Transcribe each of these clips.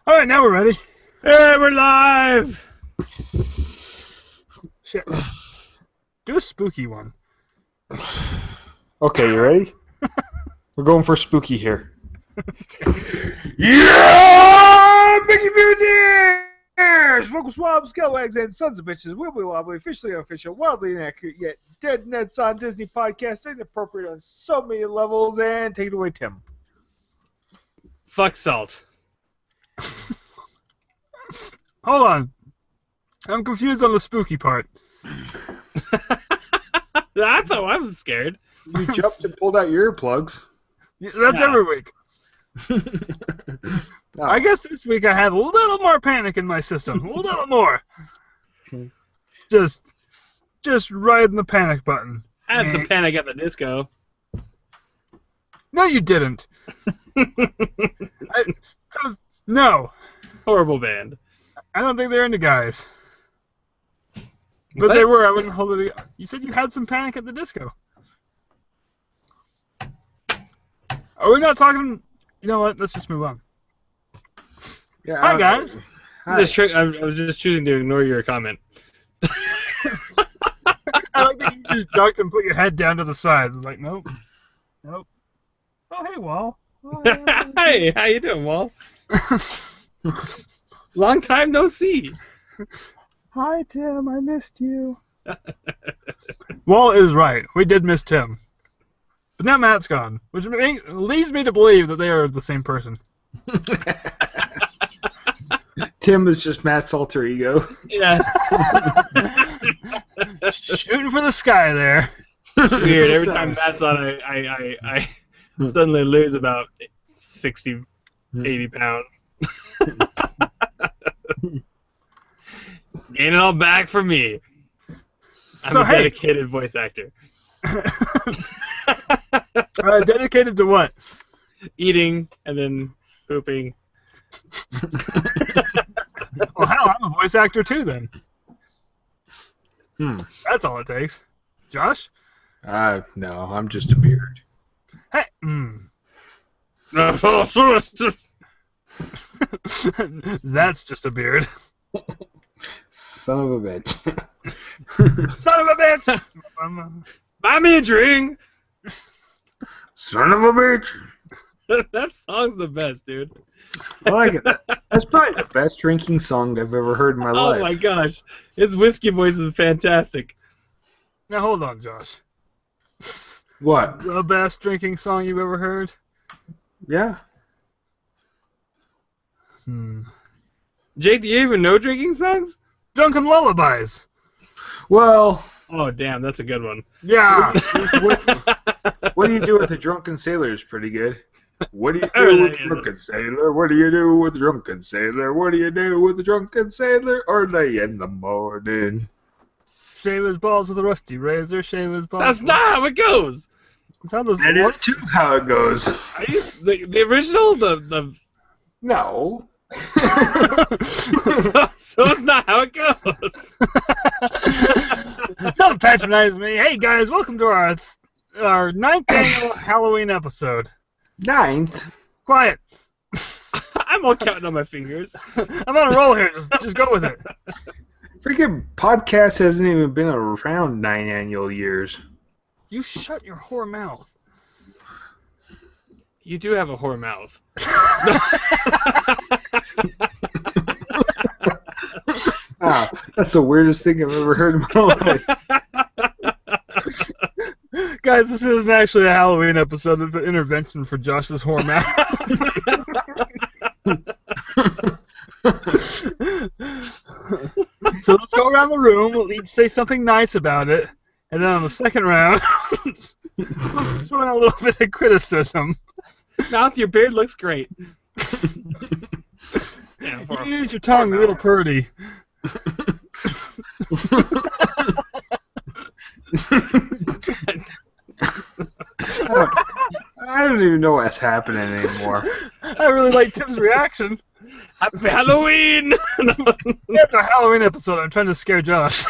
All right, now we're ready. Hey, we're live! Shit. Do a spooky one. Okay, you ready? We're going for spooky here. Yeah! Mickey Beardeers! Vocal swabs, scalawags, and sons of bitches. Wibbly wobbly, officially unofficial, wildly inaccurate, yet dead nuts on Disney podcast, inappropriate on so many levels, and take it away, Tim. Fuck salt. Hold on. I'm confused on the spooky part. I thought I was scared. You jumped and pulled out your earplugs. Yeah, that's every week. Oh. I guess this week I had a little more panic in my system. A little more. Just riding the panic button. I had some Panic at the Disco. No, you didn't. No. Horrible band. I don't think they're into guys. But What? they were. I wouldn't hold it. You said you had some Panic at the Disco. Are we not talking? You know what? Let's just move on. Yeah, Hi, guys. Hi. I was just choosing to ignore your comment. I like that you just ducked and put your head down to the side. Like, nope. Oh, hey, Wall. Hey, how you doing, Wall? Long time no see. Hi, Tim. I missed you. Wall is right. We did miss Tim. But now Matt's gone, which leads me to believe that they are the same person. Tim is just Matt's alter ego. Yeah. Shooting for the sky there. Weird. Every time Matt's on, I suddenly lose about 60, 80 pounds. Gain it all back for me. I'm So, a hey. dedicated voice actor. Dedicated to what? Eating and then pooping. Well, hell, I'm a voice actor too then. Hmm. That's all it takes. Josh? No, I'm just a beard. Hey. That's just a beard. Son of a bitch. Son of a bitch! Buy me a drink! Son of a bitch. That song's the best, dude. I like it. That's probably the best drinking song I've ever heard in my life. Oh my gosh. His whiskey voice is fantastic. Now hold on, Josh. What? The best drinking song you've ever heard? Yeah. Jake, do you even know drinking songs? Drunken Lullabies. Well, Oh, damn, that's a good one. Yeah. what do you do with a drunken sailor is pretty good. What do you Oh, do yeah, with a yeah. drunken sailor? What do you do with a drunken sailor? What do you do with a drunken sailor early in the morning? Shave his balls with a rusty razor. Shave his balls. That's not how it goes. That's how this That is works. too how it goes. The original, the No. so it's not how it goes. Don't patronize me. Hey guys, welcome to our 9th annual Halloween episode. 9th? Quiet. I'm all counting on my fingers. I'm on a roll here. Just go with it. Freaking podcast hasn't even been around 9 annual years. You shut your whore mouth. You do have a whore mouth. Wow, that's the weirdest thing I've ever heard in my life. Guys, this isn't actually a Halloween episode. It's an intervention for Josh's whore mouth. So let's go around the room. We'll each say something nice about it. And then on the second round, let's throw in a little bit of criticism. Mouth, your beard looks great. Yeah, You use your tongue real purty. I don't even know what's happening anymore. I really like Tim's reaction. Happy Halloween! Yeah, it's a Halloween episode. I'm trying to scare Josh.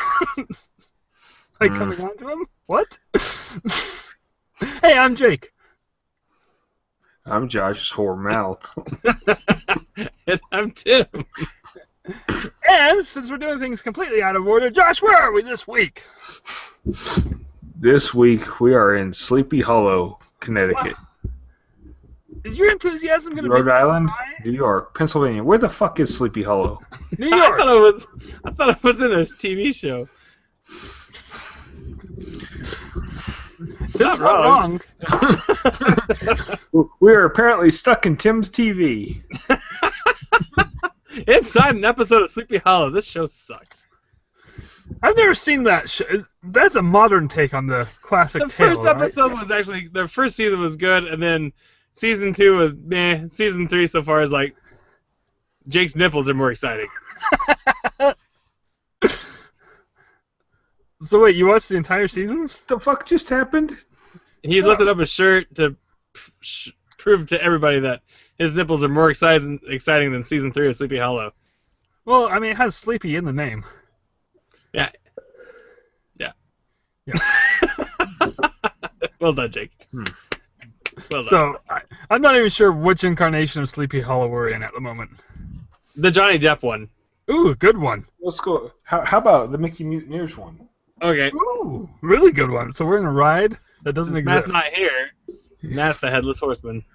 Like coming on to him? What? Hey, I'm Jake. I'm Josh's whore mouth. And I'm Tim. And since we're doing things completely out of order, Josh, where are we this week? This week we are in Sleepy Hollow, Connecticut. Is your enthusiasm going to be Rhode Island, high? New York, Pennsylvania. Where the fuck is Sleepy Hollow? New York. I thought it was in a TV show. Tim's not wrong. We are apparently stuck in Tim's TV. Inside an episode of Sleepy Hollow. This show sucks. I've never seen that show. That's a modern take on the classic The tale, first episode was actually, the first season was good, and then season 2 was meh. Season 3 so far is like, Jake's nipples are more exciting. So wait, you watched the entire seasons? The fuck just happened? He lifted up his shirt to prove to everybody that his nipples are more exciting than season 3 of Sleepy Hollow. Well, I mean, it has Sleepy in the name. Yeah. Well done, Jake. Well done. So, I'm not even sure which incarnation of Sleepy Hollow we're in at the moment. The Johnny Depp one. Ooh, good one. Let's go. How about the Mickey Mutineers one? Okay. Ooh, really good one. So we're in a ride that doesn't Matt's exist. not here. Matt's the Headless Horseman.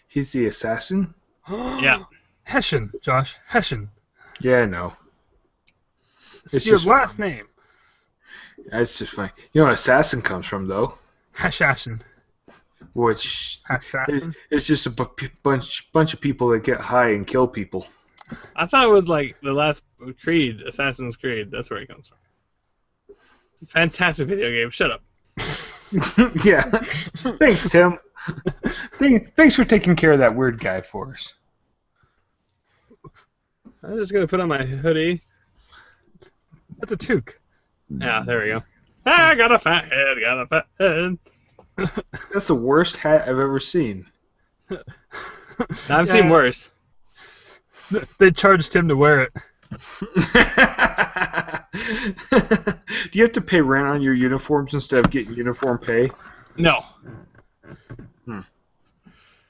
He's the assassin? Yeah. Hessian, Josh. Hessian. Yeah, I know. It's your last name. That's just funny. You know what assassin comes from, though? Hashashin. Which Assassin? it's just a bunch of people that get high and kill people. I thought it was like the last Creed, Assassin's Creed. That's where it comes from. It's a fantastic video game. Shut up. Yeah. Thanks, Tim. Thanks for taking care of that weird guy for us. I'm just going to put on my hoodie. That's a toque. Yeah, there we go. I got a fat head, That's the worst hat I've ever seen. I've seen worse. They charged him to wear it. Do you have to pay rent on your uniforms instead of getting uniform pay? No.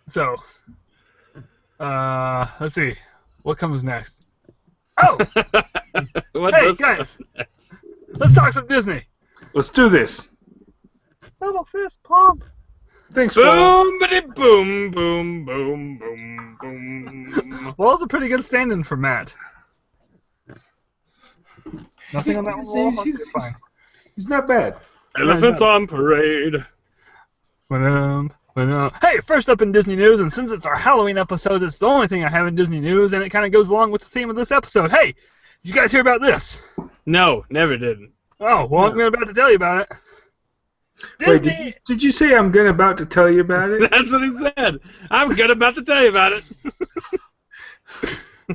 So, let's see. What comes next? Oh! What Hey, does- guys! Let's talk some Disney. Let's do this. Little fist pump. Thanks, Paul. Boom, bitty boom, boom, boom, boom, boom. Well, it's a pretty good stand-in for Matt. Nothing on that one. He's not bad. Elephants on parade. Hey, first up in Disney news, and since it's our Halloween episode, it's the only thing I have in Disney news, and it kind of goes along with the theme of this episode. Hey, did you guys hear about this? No, never did. Oh, well, I'm about to tell you about it. Wait, Disney. did you say I'm about to tell you about it? That's what he said. I'm good about to tell you about it.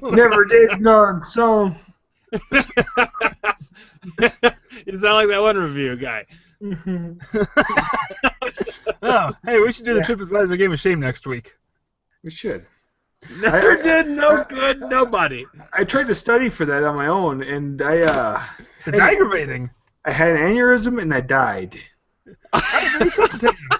Never did none, so... You sound like that one review guy. Oh, hey, we should do the TripAdvisor Game of Shame next week. We should. Never did no good, nobody. I tried to study for that on my own, and It's aggravating. I had an aneurysm and I died. I resuscitate you.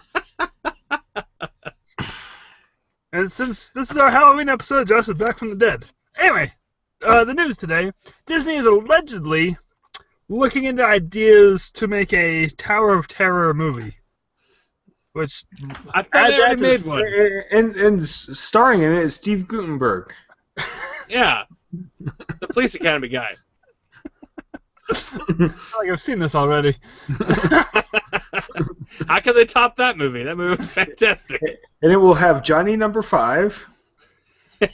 And since this is our Halloween episode, Josh is back from the dead. Anyway, the news today. Disney is allegedly looking into ideas to make a Tower of Terror movie. Which, I thought they already made one. And starring in it is Steve Guttenberg. Yeah. The Police Academy guy. I feel like I've seen this already. How can they top that movie? That movie was fantastic. And it will have Johnny Number 5. Wait,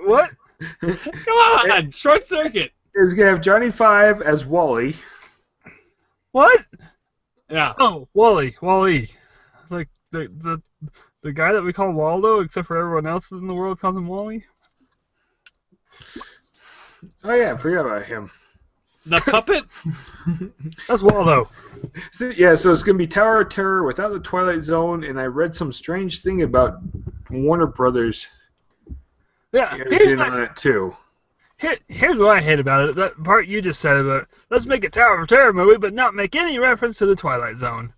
what? Come on, Short Circuit. It's going to have Johnny 5 as Wally. What? Yeah. Oh, Wally. It's like the guy that we call Waldo, except for everyone else in the world calls him Wally. Oh, yeah, I forgot about him. The puppet? That's Waldo. So it's going to be Tower of Terror without the Twilight Zone, and I read some strange thing about Warner Brothers Yeah, is in on it, too. Here's what I hate about it. That part you just said about, let's make a Tower of Terror movie, but not make any reference to the Twilight Zone.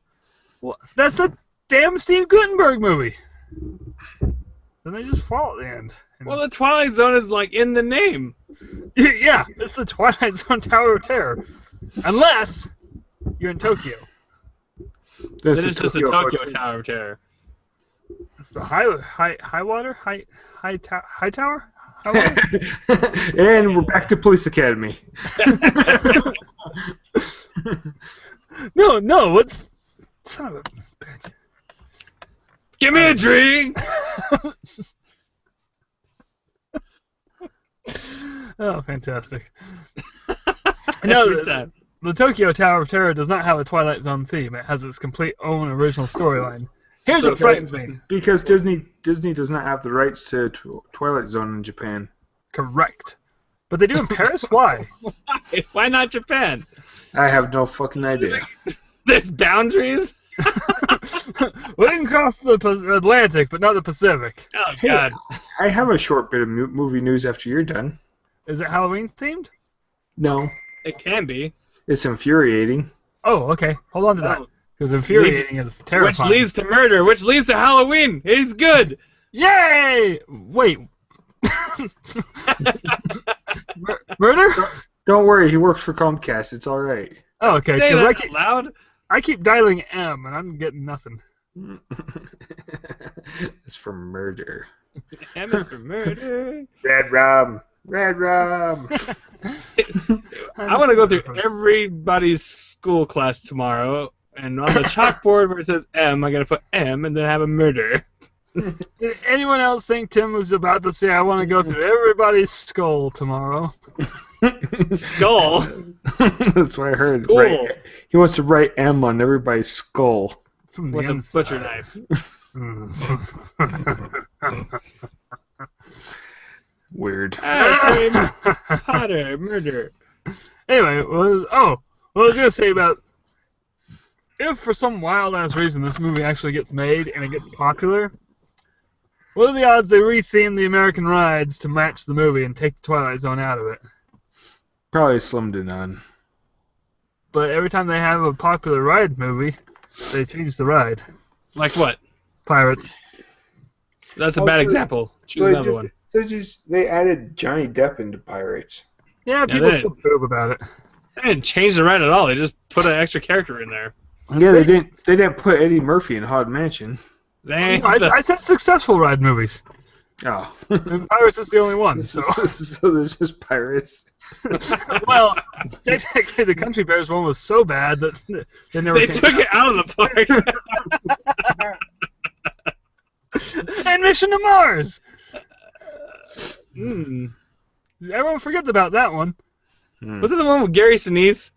Well, that's the damn Steve Guttenberg movie. Then they just fall at the end. Well, the Twilight Zone is like in the name. Yeah, it's the Twilight Zone Tower of Terror. Unless you're in Tokyo. Then it's just the Tokyo Tower of Terror. It's the high water? High tower? High water? And we're back to Police Academy. No, what's... Son of a bitch. Give me a drink! Oh, fantastic. Every time. The Tokyo Tower of Terror does not have a Twilight Zone theme. It has its complete own original storyline. Here's what frightens me. Because Disney does not have the rights to Twilight Zone in Japan. Correct. But they do in Paris? Why? Why not Japan? I have no fucking idea. There's boundaries? We can cross the Atlantic, but not the Pacific. Oh, Hey, God. I have a short bit of movie news after you're done. Is it Halloween themed? No. It can be. It's infuriating. Oh, okay. Hold on to that. Because infuriating is terrifying. Which leads to murder, which leads to Halloween. He's good. Yay! Wait. Murder? Don't worry, he works for Comcast. It's all right. Oh, okay. Say Because that out loud. I keep dialing M, and I'm getting nothing. It's for murder. M is for murder. Red rum. Red rum. I want to go through everybody's school class tomorrow, and on the chalkboard where it says M, I got to put M and then have a murder. Did anyone else think Tim was about to say, I want to go through everybody's skull tomorrow? Skull? That's what I heard. Skull. Right. He wants to write M on everybody's skull. From the With a inside. butcher knife. Weird. Harry Potter, murder. Anyway, what I was going to say about... If for some wild-ass reason this movie actually gets made and it gets popular, what are the odds they retheme the American rides to match the movie and take the Twilight Zone out of it? Probably slim to none. But every time they have a popular ride movie, they change the ride. Like what? Pirates. That's a bad example. Choose another one. They added Johnny Depp into Pirates. Yeah, people they still poop about it. They didn't change the ride at all. They just put an extra character in there. Yeah, they didn't put Eddie Murphy in Haunted Mansion. I said successful ride movies. Oh. And Pirates is the only one. So, So there's just pirates. well, technically the Country Bears one was so bad that they never They came took it out of the park. And Mission to Mars. Everyone forgets about that one. Was it the one with Gary Sinise?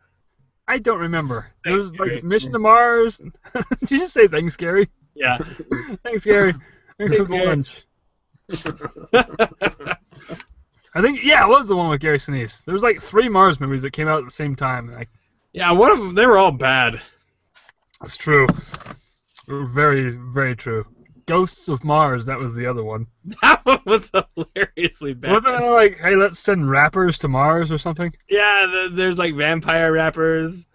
I don't remember. It Thanks, was like Gary. Mission to Mars. Did you just say thanks, Gary? Yeah. Thanks, Gary. Thanks for the Gary. lunch. I think, yeah, it was the one with Gary Sinise. There was like 3 Mars movies that came out at the same time. Yeah, one of them, they were all bad. That's true. Very, very true. Ghosts of Mars, that was the other one. That one was hilariously bad. Wasn't it like, hey, let's send rappers to Mars or something? Yeah, there's like vampire rappers,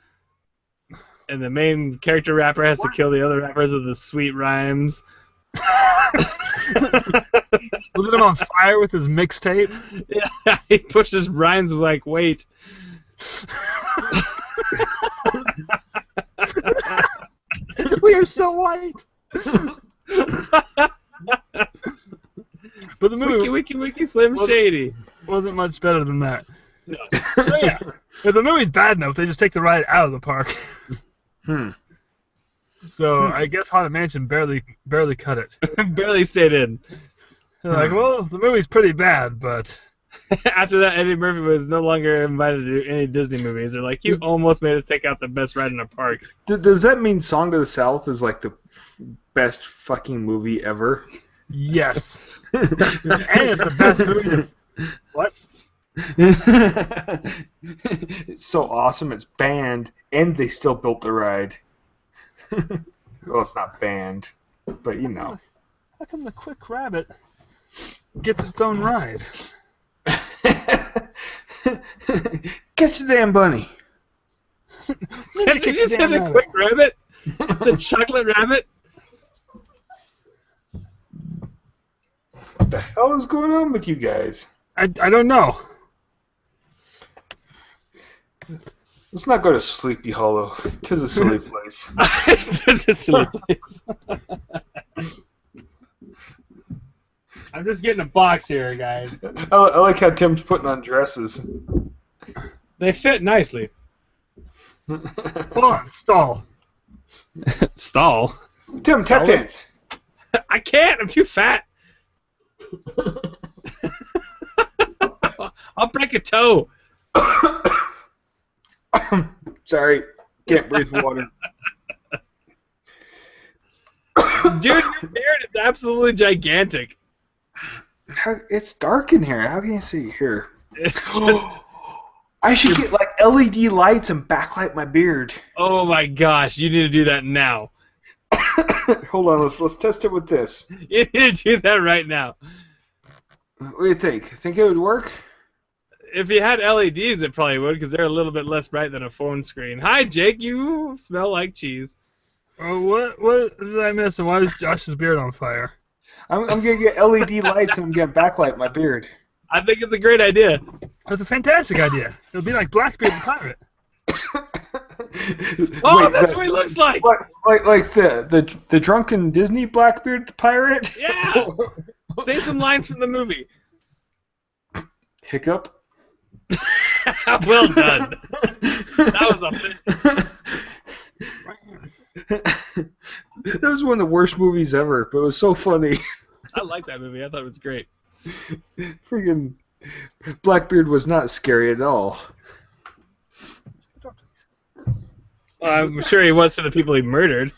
and the main character rapper has to kill the other rappers with the sweet rhymes. Lit him on fire with his mixtape. Yeah, he pushes rhymes with like weight. We are so white. But the movie Wiki, Slim Shady. wasn't much better than that. No. So yeah, if the movie's bad enough, they just take the ride out of the park. So I guess Haunted Mansion barely cut it. Barely stayed in. They're like, well, the movie's pretty bad, but After that, Eddie Murphy was no longer invited to do any Disney movies. They're like, you almost made us take out the best ride in a park. Does that mean Song of the South is like the best fucking movie ever? yes. And it's the best movie to... What? It's so awesome. It's banned, and they still built the ride. Well, it's not banned, but you know. How come the Quick Rabbit gets its own ride? Catch the damn bunny. Did you say the Quick Rabbit? The chocolate rabbit? What the hell is going on with you guys? I don't know. Let's not go to Sleepy Hollow. 'Tis a silly place. It's a silly place. I'm just getting a box here, guys. I like how Tim's putting on dresses. They fit nicely. Hold on, stall. Stall? Tim, tap Solid. dance. I can't. I'm too fat. I'll break a toe. Sorry, can't breathe water. Dude, your beard is absolutely gigantic. It's dark in here. How can you see here? It's just- I should get like LED lights and backlight my beard. oh my gosh, you need to do that now. Hold on, let's test it with this. You need to do that right now. What do you think? Think it would work? If you had LEDs, it probably would, because they're a little bit less bright than a phone screen. Hi, Jake. You smell like cheese. Oh, what did I miss? And why is Josh's beard on fire? I'm gonna get LED lights and I'm gonna backlight my beard. I think it's a great idea. That's a fantastic idea. It'll be like Blackbeard the Pirate. Oh, Wait, that's what he looks like. Like the drunken Disney Blackbeard pirate? Yeah. Say some lines from the movie. Hiccup. Well done. That was a fit. That was one of the worst movies ever, but it was so funny. I like that movie. I thought it was great. Freaking Blackbeard was not scary at all. I'm sure he was to the people he murdered.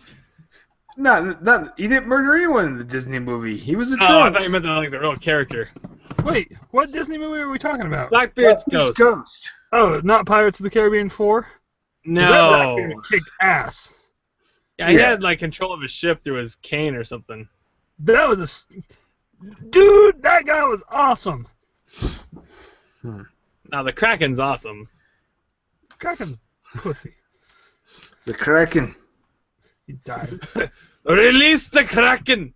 Not he didn't murder anyone in the Disney movie. He was a Oh, I drunk. thought you meant like the real character. Wait, what Disney movie are we talking about? Blackbeard's ghost. Ghost. Oh, not Pirates of the Caribbean 4? No. That Blackbeard kicked ass. Yeah, he Yeah. had like control of his ship through his cane or something. That was dude, that guy was awesome. Now the Kraken's awesome. Kraken's pussy. The Kraken. He died. Release the Kraken!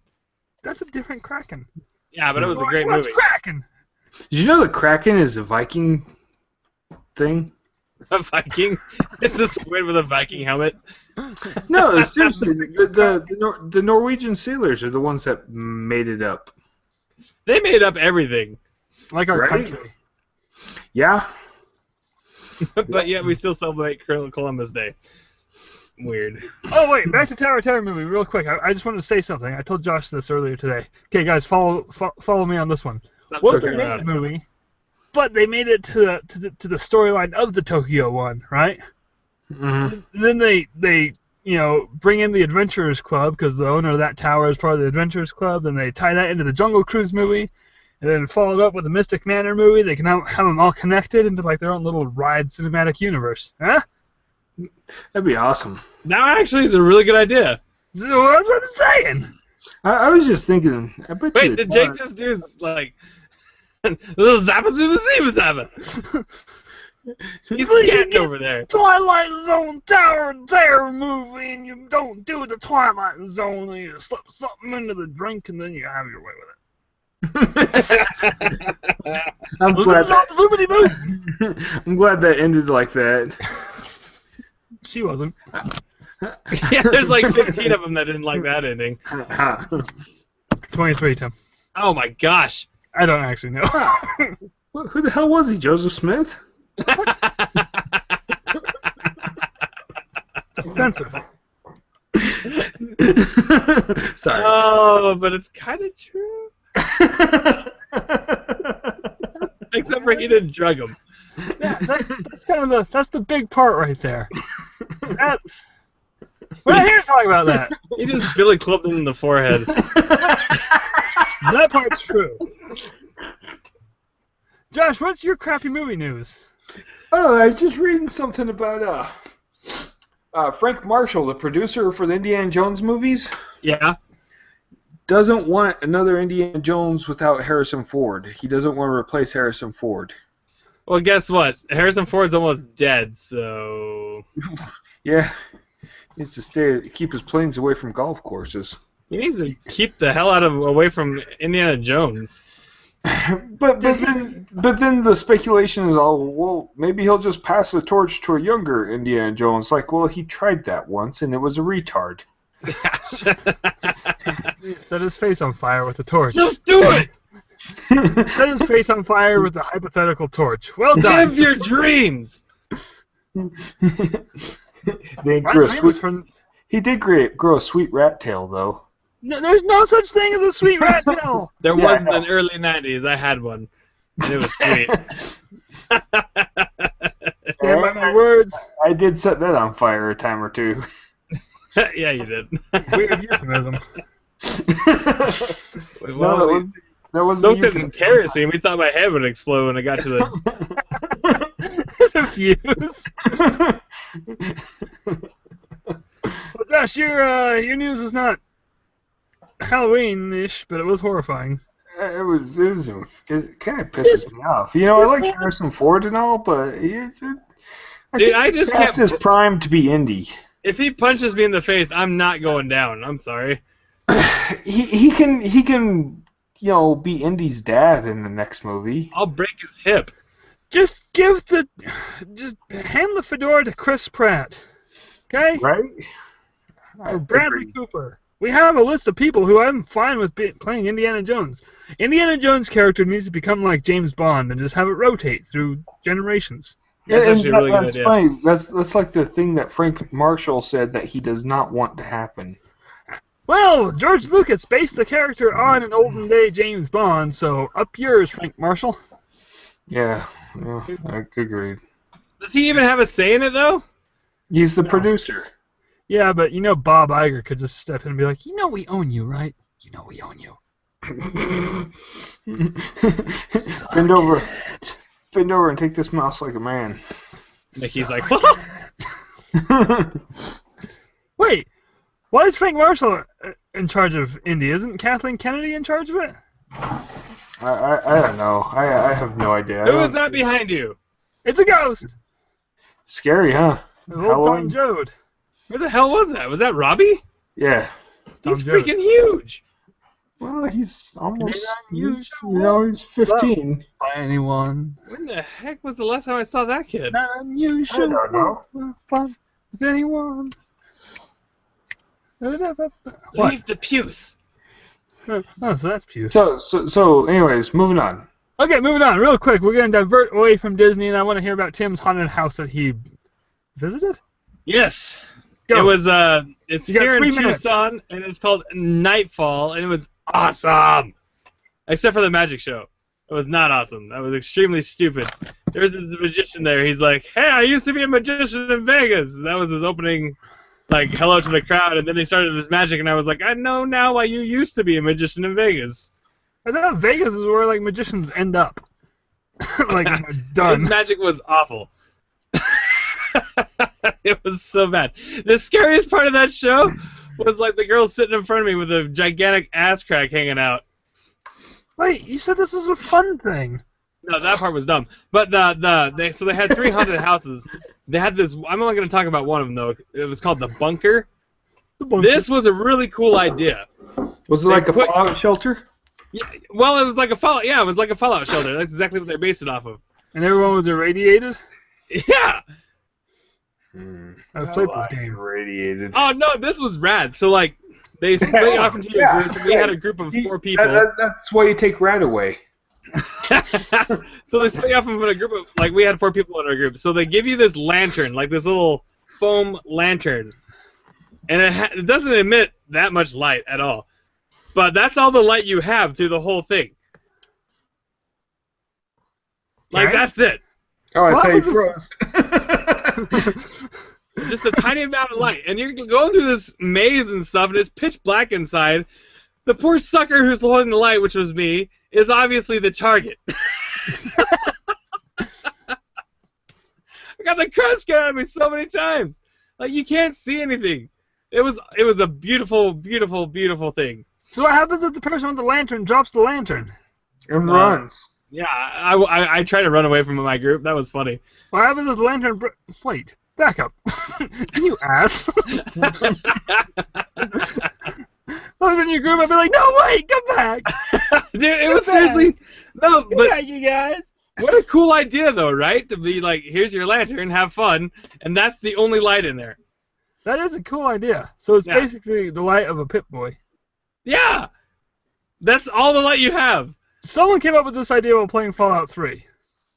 That's a different Kraken. Yeah, but it was a great What's movie. Kraken? Did you know the Kraken is a Viking thing? A Viking? It's a squid with a Viking helmet. No, seriously, the Norwegian sailors are the ones that made it up. They made up everything. Like our Right? country. Yeah. But yet we still celebrate Columbus Day. Weird. Oh wait, back to Tower of Terror movie real quick. I just wanted to say something. I told Josh this earlier today. Okay, guys, follow me on this one. Stop What if joking they made around. the movie, but they made it to the storyline of the Tokyo one, right? Mm-hmm. And then they bring in the Adventurers Club because the owner of that tower is part of the Adventurers Club. Then they tie that into the Jungle Cruise movie, and then follow it up with the Mystic Manor movie. They can have them all connected into like their own little ride cinematic universe, huh? That'd be awesome. That actually is a really good idea. So that's what I'm saying. I was just thinking. I bet you Wait, did Jake just do like little zappa zooba zooba zappa? He's scatting over there. Twilight Zone Tower of Terror movie, and you don't do the Twilight Zone, and you slip something into the drink, and then you have your way with it. I'm glad. Zoomity boom. I'm glad that ended like that. She wasn't. Yeah, there's like 15 of them that didn't like that ending. 23, Tim. Oh my gosh. I don't actually know. Who the hell was he? Joseph Smith? It's offensive. Sorry. Oh, but it's kind of true. Except for he didn't drug him. Yeah, that's kind of that's the big part right there. That's we're not here to talk about that. He just Billy clubbed him in the forehead. That part's true. Josh, what's your crappy movie news? Oh, I was just reading something about Frank Marshall, the producer for the Indiana Jones movies, Yeah. doesn't want another Indiana Jones without Harrison Ford. He doesn't want to replace Harrison Ford. Well, guess what? Harrison Ford's almost dead, so Yeah, he needs to keep his planes away from golf courses. He needs to keep the hell away from Indiana Jones. but then the speculation is all, well, maybe he'll just pass the torch to a younger Indiana Jones. Like, well, he tried that once and it was a retard. He set his face on fire with a torch. Just do it! Set his face on fire with a hypothetical torch. Well done. Live your dreams! They My grew a dream was sweet, from... he did grow a sweet rat tail, though. No, there's no such thing as a sweet rat tail. There Yeah, I was in know. the early 90s. I had one. And it was sweet. Stand by my words. I did set that on fire a time or two. Yeah, you did. Weird euphemism. Well, that was soaked it in kerosene. We thought my head would explode when I got to the... There's a fuse. Well, Josh, your news is not Halloween-ish, but it was horrifying. It kind of pisses me off. You know, I like Harrison Ford and all, but I just past can't... his prime to be indie. If he punches me in the face, I'm not going down. I'm sorry. He can be Indy's dad in the next movie. I'll break his hip. Just hand the fedora to Chris Pratt, okay? Right? Or Bradley Cooper. We have a list of people who I'm fine with playing Indiana Jones. Indiana Jones' character needs to become like James Bond and just have it rotate through generations. That's actually a really good that's idea. funny. That's like the thing that Frank Marshall said that he does not want to happen. Well, George Lucas based the character on an olden day James Bond, so up yours, Frank Marshall. Yeah, I agreed. Does he even have a say in it, though? He's the producer. Yeah, but Bob Iger could just step in and be like, we own you, right? We own you. Bend over and take this mouse like a man. Mickey's like, Wait, why is Frank Marshall in charge of Indy? Isn't Kathleen Kennedy in charge of it? I don't know. I have no idea. who is that behind you? It's a ghost. Scary, huh? Old Tom Joad. Where the hell was that? Was that Robbie? Yeah. Tom He's Joad. freaking huge. Well, he's almost. He's He's 15. By anyone. When the heck was the last time I saw that kid? Not unusual. I don't know. Fun with anyone. What? Leave the pews. Oh, so that's Puce. So, anyways, moving on. Okay, moving on real quick. We're going to divert away from Disney, and I want to hear about Tim's haunted house that he visited. Yes. Go. It was it's You got here in 3 minutes. Tucson, and it's called Nightfall, and it was awesome. Except for the magic show. It was not awesome. That was extremely stupid. There was this magician there. He's like, "Hey, I used to be a magician in Vegas." That was his opening, like, hello to the crowd, and then he started his magic, and I was like, "I know now why you used to be a magician in Vegas." I thought Vegas is where magicians end up. Like done. His magic was awful. It was so bad. The scariest part of that show was like the girl sitting in front of me with a gigantic ass crack hanging out. Wait, you said this was a fun thing. No, that part was dumb. But so they had 3 haunted houses. They had this. I'm only going to talk about one of them though. It was called the Bunker. This was a really cool idea. Was it like a fallout shelter? Yeah, well, it was like a fallout. Yeah, it was like a fallout shelter. That's exactly what they based it off of. And everyone was irradiated? Yeah. I've played this game. Radiated. Oh no, this was rad. So like, they split off into groups. And we had a group of 4 people. That's why you take Rat away. So they split off into a group of, like, we had 4 people in our group. So they give you this lantern, like this little foam lantern, and it doesn't emit that much light at all. But that's all the light you have through the whole thing. Like, Okay. that's it. Oh, I What thought you was froze. Just a tiny amount of light. And you're going through this maze and stuff, and it's pitch black inside. The poor sucker who's holding the light, which was me, is obviously the target. I got the crap scared out of me so many times. Like, you can't see anything. It was a beautiful, beautiful, beautiful thing. So what happens if the person with the lantern drops the lantern? And runs. Yeah, I tried to run away from my group. That was funny. What happens if the lantern... Wait, back up. You ass. If I was in your group, I'd be like, no, wait, come back. Dude, it was seriously no, Come but back, you guys. what a cool idea though, right? To be like, here's your lantern, have fun, and that's the only light in there. That is a cool idea. So it's Yeah. basically the light of a Pip-Boy. Yeah, that's all the light you have, Someone came up with this idea while playing Fallout 3.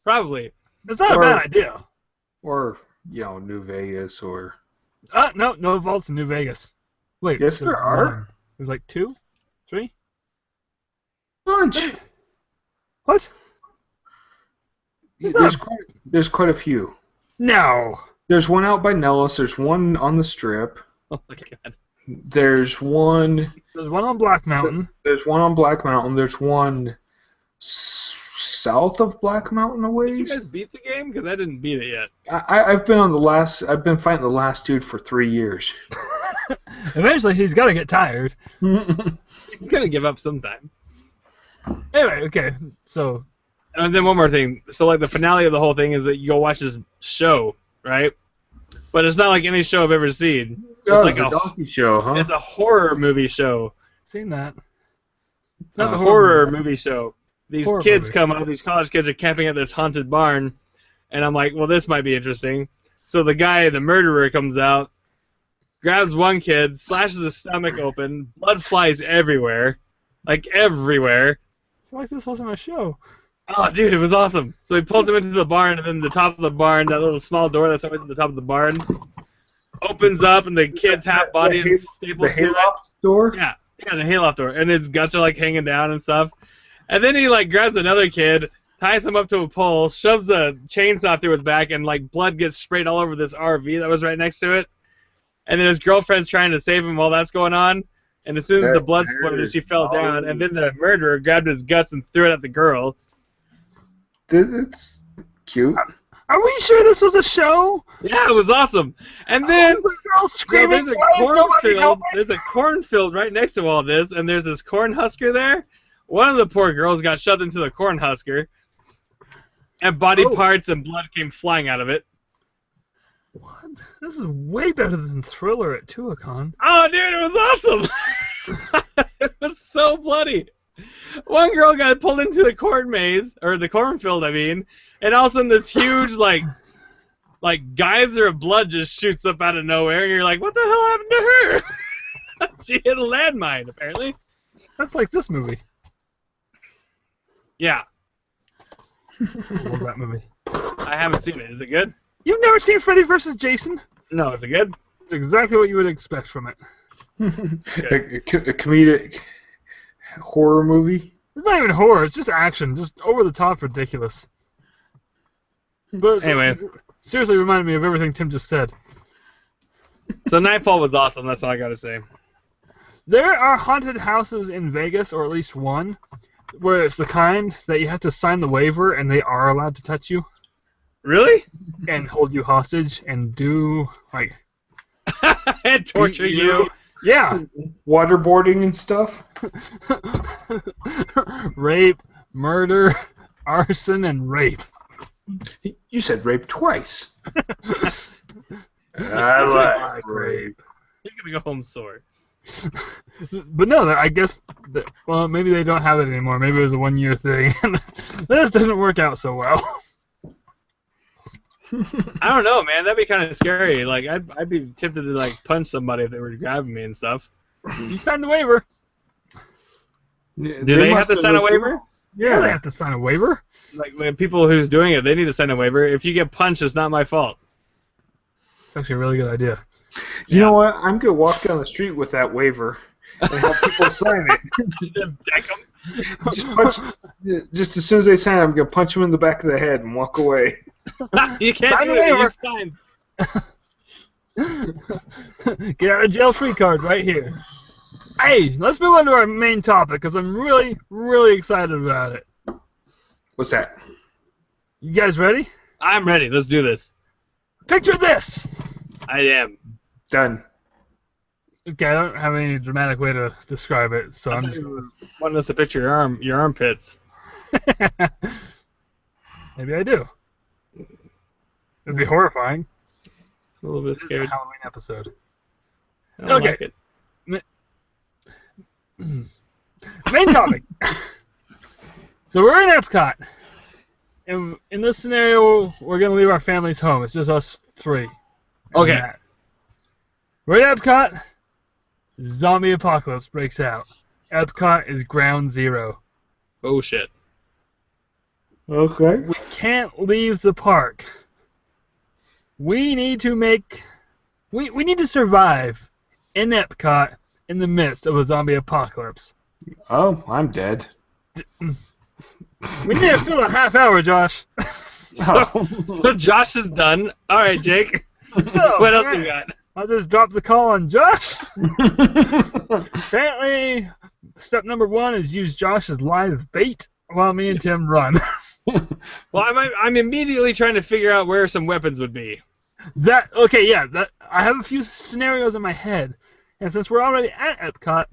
probably. It's not a Or- bad idea. Or, New Vegas, or... No vaults in New Vegas. Wait. Yes, there's there are. one. There's like 2? 3? Bunch! What? Is that- There's quite a few. No. There's one out by Nellis. There's one on the Strip. Oh my god. There's one... There's one on Black Mountain. There's one on Black Mountain. There's one south of Black Mountain a Did you ways. guys beat the game? Because I didn't beat it yet. I've been on the last. I've been fighting the last dude for 3 years. Eventually, he's got to get tired. He's gonna give up sometime. Anyway, okay. So, And then one more thing. So like the finale of the whole thing is that you go watch this show, right? But it's not like any show I've ever seen. Oh, It's it's like a donkey show, huh? It's a horror movie show. seen that. Not Not a the horror movie show. These Horror kids movie. come up, these college kids are camping at this haunted barn, and I'm like, well, this might be interesting. So the guy, the murderer, comes out, grabs one kid, slashes his stomach open, blood flies everywhere. Like, everywhere. I feel like this wasn't a show. Oh, dude, it was awesome. So he pulls him into the barn, and then the top of the barn, that little small door that's always at the top of the barns, opens up, and the kid's half body is The stapled to it. hayloft door. Yeah, the hayloft door, and his guts are like hanging down and stuff. And then he like grabs another kid, ties him up to a pole, shoves a chainsaw through his back, and like blood gets sprayed all over this RV that was right next to it. And then his girlfriend's trying to save him while that's going on. And as soon as the blood splurted, she fell down. And then the murderer grabbed his guts and threw it at the girl. It's cute. Are we sure this was a show? Yeah, it was awesome. And then the girl so screaming. there's a "Why is nobody cornfield. helping?" There's a cornfield right next to all this, and there's this corn husker there. One of the poor girls got shoved into the corn husker, and body Oh. parts and blood came flying out of it. What? This is way better than Thriller at Tuacon. Oh, dude, it was awesome! It was so bloody. One girl got pulled into the corn maze, or the cornfield, I mean, and all of a sudden this huge, like geyser of blood just shoots up out of nowhere, and you're like, what the hell happened to her? She hit a landmine, apparently. That's like this movie. Yeah, I love that movie. I haven't seen it. Is it good? You've never seen Freddy vs. Jason? No, is it good? It's exactly what you would expect from it. a comedic horror movie. It's not even horror. It's just action, just over the top ridiculous. But Anyway. seriously, reminded me of everything Tim just said. So Nightfall was awesome. That's all I gotta say. There are haunted houses in Vegas, or at least one, where it's the kind that you have to sign the waiver and they are allowed to touch you Really? and hold you hostage and do, like, And torture you. yeah, Waterboarding and stuff. rape, murder, arson, and rape. You said rape twice. I like rape. You're gonna go home sore. But no, I guess, well, maybe they don't have it anymore. Maybe it was a one-year thing. This didn't work out so well. I don't know, man. That'd be kind of scary. Like, I'd be tempted to like punch somebody if they were grabbing me and stuff. You signed the waiver. Do they have to sign a waiver? Yeah, they Yeah. have to sign a waiver. Like, the people who's doing it, they need to sign a waiver. If you get punched, it's not my fault. It's actually a really good idea. You know what? I'm gonna walk down the street with that waiver and have people sign it. Deck 'em. Just, just as soon as they sign it, I'm gonna punch them in the back of the head and walk away. You can't Sign do the it. waiver. You signed. Get out of jail free card right here. Hey, let's move on to our main topic because I'm really, really excited about it. What's that? You guys ready? I'm ready. Let's do this. Picture this. I am. Done. Okay, I don't have any dramatic way to describe it, so I'm just. wanting us to picture your armpits. Maybe I do. It'd be horrifying. A little bit This is a scared. Halloween episode. I don't Okay. like it. Main topic. So we're in Epcot. And in this scenario, we're going to leave our families home. It's just us three. Okay. Matt. We're at Epcot. Zombie apocalypse breaks out. Epcot is ground zero. Oh shit. Okay. We can't leave the park. We need to make... We need to survive in Epcot in the midst of a zombie apocalypse. Oh, I'm dead. We need to fill a half hour, Josh. So Josh is done. All right, Jake. So, What else you got? I'll just drop the call on Josh. Apparently, step number 1 is use Josh as live bait while me and Tim run. Well, I'm immediately trying to figure out where some weapons would be. I have a few scenarios in my head, and since we're already at Epcot,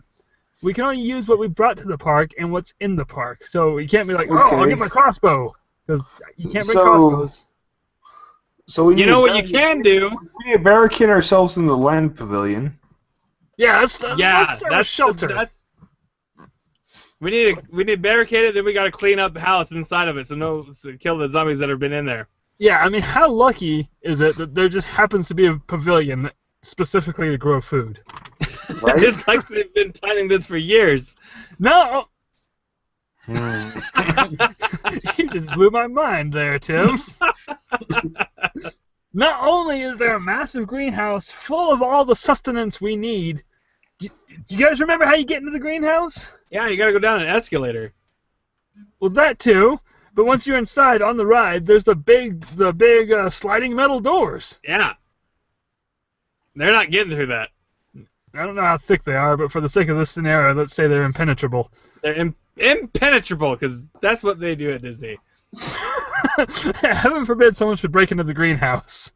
we can only use what we brought to the park and what's in the park. So you can't be like, oh, I'll get my crossbow, because you can't bring crossbows. So we You know what you can do? We need to barricade ourselves in the land pavilion. Yeah, let's start a shelter. We need to barricade it. Then we got to clean up the house inside of it, so kill the zombies that have been in there. Yeah, I mean, how lucky is it that there just happens to be a pavilion specifically to grow food? Right? It's like they've been planning this for years. No. Hmm. You just blew my mind there, Tim. Not only is there a massive greenhouse full of all the sustenance we need, do you guys remember how you get into the greenhouse? Yeah, you got to go down an escalator. Well, that too. But once you're inside on the ride, there's the big sliding metal doors. Yeah. They're not getting through that. I don't know how thick they are, but for the sake of this scenario, let's say they're impenetrable. They're impenetrable, because that's what they do at Disney. Heaven forbid someone should break into the greenhouse.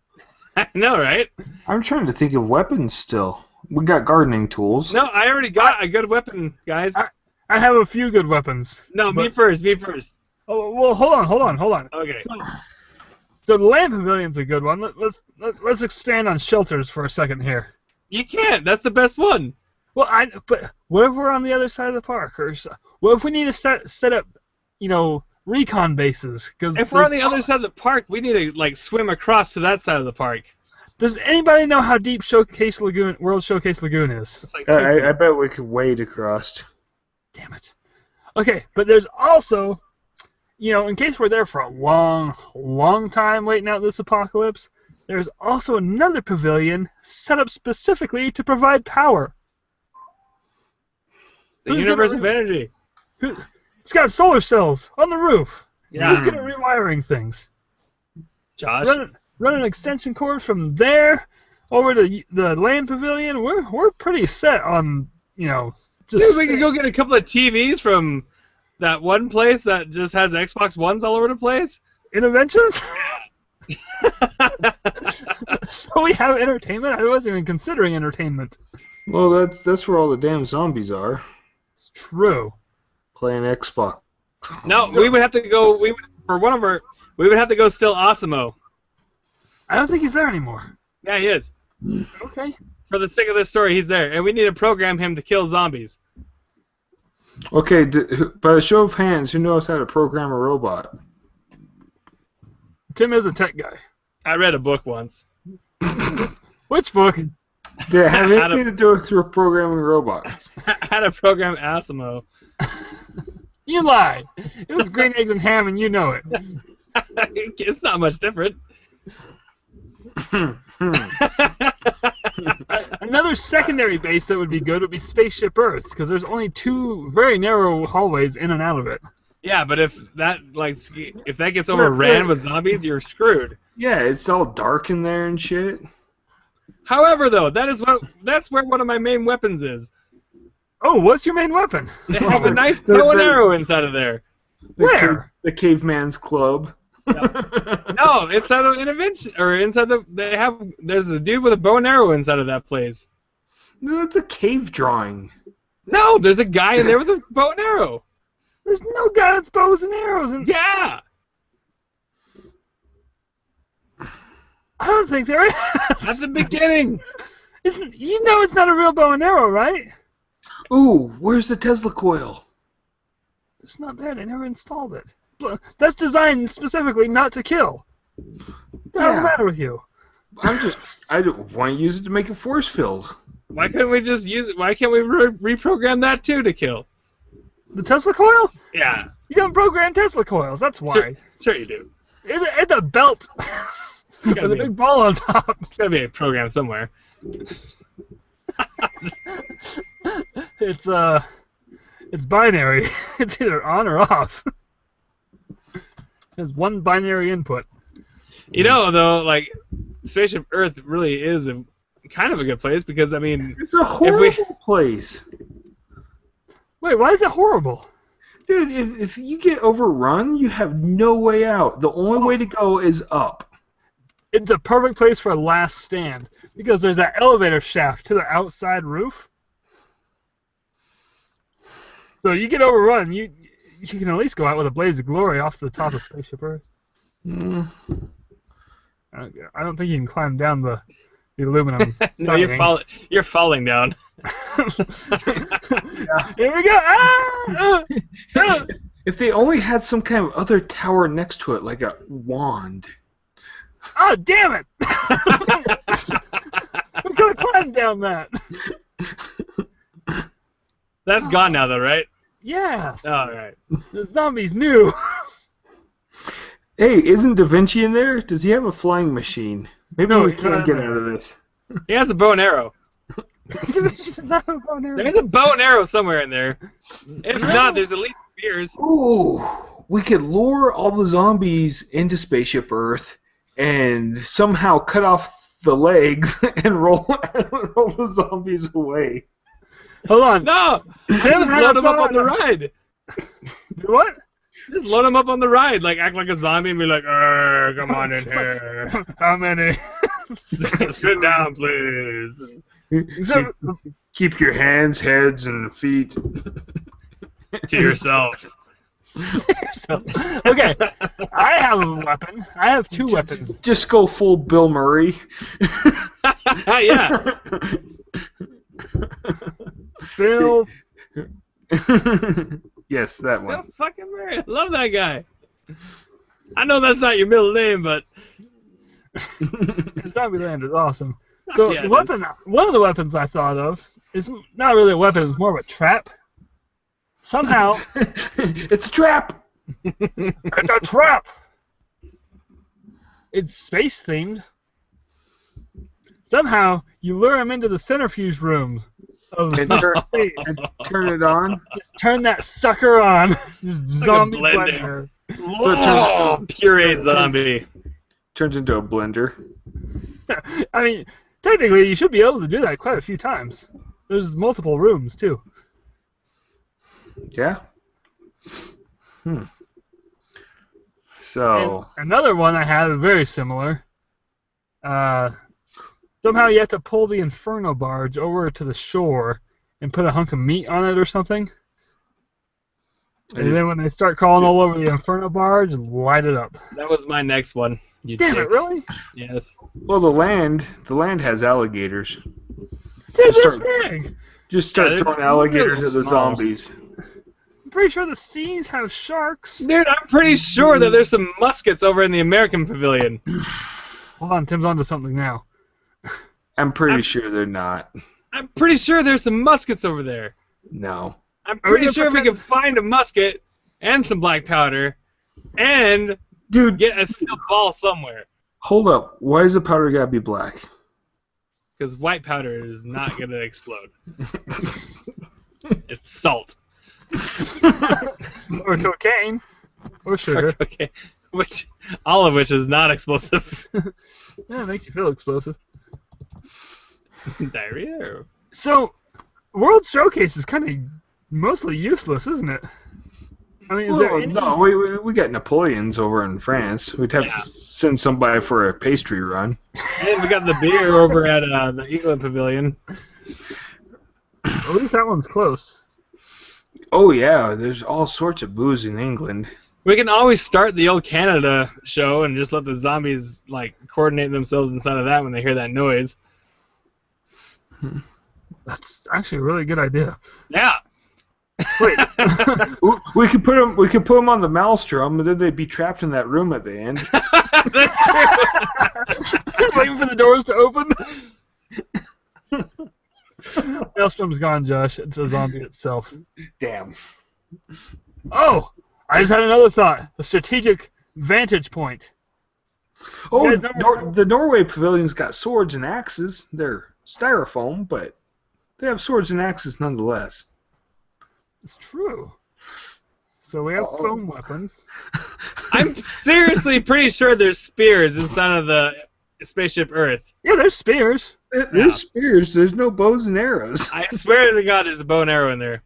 I know, right? I'm trying to think of weapons still. We got gardening tools. No, I already got a good weapon, guys. I have a few good weapons. No, me but- first. Oh, well, hold on. Okay. So the land pavilion's a good one. Let's expand on shelters for a second here. You can't. That's the best one. Well, but what if we're on the other side of the park, or what if we need to set up, recon bases? Because If we're on the other side of the park, we need to swim across to that side of the park. Does anybody know how deep World Showcase Lagoon is? It's like 2 feet. I bet we could wade across. Damn it. Okay, but there's also, in case we're there for a long, long time waiting out this apocalypse, there's also another pavilion set up specifically to provide power. The universe of energy. It's got solar cells on the roof. Yeah. Who's good at rewiring things? Josh. Run an extension cord from there over to the land pavilion. We're pretty set on, just... Dude, we could go get a couple of TVs from that one place that just has Xbox Ones all over the place. Interventions? So we have entertainment? I wasn't even considering entertainment. Well, that's where all the damn zombies are. It's true. Playing Xbox. No, we would have to go. We would have to go steal Osimo. I don't think he's there anymore. Yeah, he is. Okay. For the sake of this story, he's there, and we need to program him to kill zombies. Okay, by a show of hands, who knows how to program a robot? Tim is a tech guy. I read a book once. Which book? Did it have anything to do with programming robots? How to program Osimo. You lied. It was green eggs and ham, and you know it. It's not much different. Another secondary base that would be good would be Spaceship Earth, because there's only 2 very narrow hallways in and out of it. Yeah, but if that gets overran with zombies, you're screwed. Yeah, it's all dark in there and shit. However, though, that's where one of my main weapons is. Oh, what's your main weapon? They have a nice bow and arrow inside of there. Where? The Caveman's Club. No, inside of Intervention, or inside there's a dude with a bow and arrow inside of that place. No, it's a cave drawing. No, there's a guy in there with a bow and arrow. There's no guy with bows and arrows. Yeah. I don't think there is. That's the beginning. It's not a real bow and arrow, right? Ooh, where's the Tesla coil? It's not there. They never installed it. That's designed specifically not to kill. What the hell's the matter with you? I don't want to use it to make a force field. Why couldn't we just use it? Why can't we reprogram that too to kill? The Tesla coil? Yeah. You don't program Tesla coils. That's why. Sure you do. It's a belt with a big ball on top. There's gotta be a program somewhere. It's binary. It's either on or off. There's one binary input. You know, though, like, Spaceship Earth really is kind of a good place because, I mean... It's a horrible place. Wait, why is it horrible? Dude, if you get overrun, you have no way out. The only way to go is up. It's a perfect place for a last stand because there's that elevator shaft to the outside roof. So you get overrun, you can at least go out with a blaze of glory off the top of Spaceship Earth. Mm. I don't think you can climb down the aluminum. No, you're falling down. Here we go! Ah! If they only had some kind of other tower next to it, like a wand. Oh, damn it! We could have climbed down that. That's gone now, though, right? Yes. All right. The zombies knew. Hey, isn't Da Vinci in there? Does he have a flying machine? Maybe No, we he's can't not get in there. out of this. He has a bow and arrow. There's not a bow and arrow. There's a bow and arrow somewhere in there. If not, there's at least spears. Ooh, we could lure all the zombies into Spaceship Earth and somehow cut off the legs and roll the zombies away. Hold on. No! Tim, Just hang load them up on. on the ride. Do what? Just load them up on the ride. Like, act like a zombie and be like, come on in here. How many? Sit down, please. Keep your hands, heads, and feet. To yourself. Okay, I have a weapon. I have two weapons. Just go full Bill Murray. Yeah. Bill. Yes, that Bill one. fucking Murray. I love that guy. I know that's not your middle name, but Zombieland is awesome. So Yeah, the weapon, one of the weapons I thought of is not really a weapon. It's more of a trap. Somehow, It's a trap. it's a trap. It's space themed. Somehow you lure him into the centrifuge room of And space. turn it on. Just turn that sucker on. Just zombie blender. blender. oh, pureed zombie. Turns into a blender. I mean, technically, you should be able to do that quite a few times. There's multiple rooms too. Yeah. So. And another one I have very similar. Somehow you have to pull the Inferno barge over to the shore and put a hunk of meat on it or something. And then when they start crawling all over the Inferno barge, light it up. That was my next one. You Damn dick. it, really? Yes. Well, the land has alligators. They're Just this start- big! Just start Yeah, throwing they're alligators real at the small. zombies. I'm pretty sure the seas have sharks. Dude, I'm pretty sure that there's some muskets over in the American Pavilion. Hold on, Tim's onto something now. I'm pretty sure they're not. I'm pretty sure there's some muskets over there. No. I'm Are we pretty gonna sure if we pretend- can find a musket and some black powder and Dude, get a steel ball somewhere. hold up. Why is the powder gotta be black? Because white powder is not going to explode. It's salt. Or cocaine. Or sugar. Okay. All of which is not explosive. Yeah, it makes you feel explosive. Diarrhea? So, World Showcase is kind of mostly useless, isn't it? I mean, is there Well, any... no, we got Napoleons over in France. We'd have Yeah. to send somebody for a pastry run. And we got the beer over at the England Pavilion. At least that one's close. Oh yeah, there's all sorts of booze in England. We can always start the old Canada show and just let the zombies like coordinate themselves inside of that when they hear that noise. That's actually a really good idea. Yeah. Wait. We could put them. We could put them on the maelstrom, and then they'd be trapped in that room at the end. That's true. Waiting for the doors to open. Maelstrom's gone, Josh. It's a zombie itself. Damn. Oh! I just had another thought. The strategic vantage point. Oh, You guys know- the Norway Pavilion's got swords and axes. They're styrofoam, but they have swords and axes nonetheless. It's true. So we have foam weapons. I'm seriously pretty sure there's spears inside of the spaceship Earth. Yeah, there's spears. There's spears. There's no bows and arrows. I swear to God, there's a bow and arrow in there.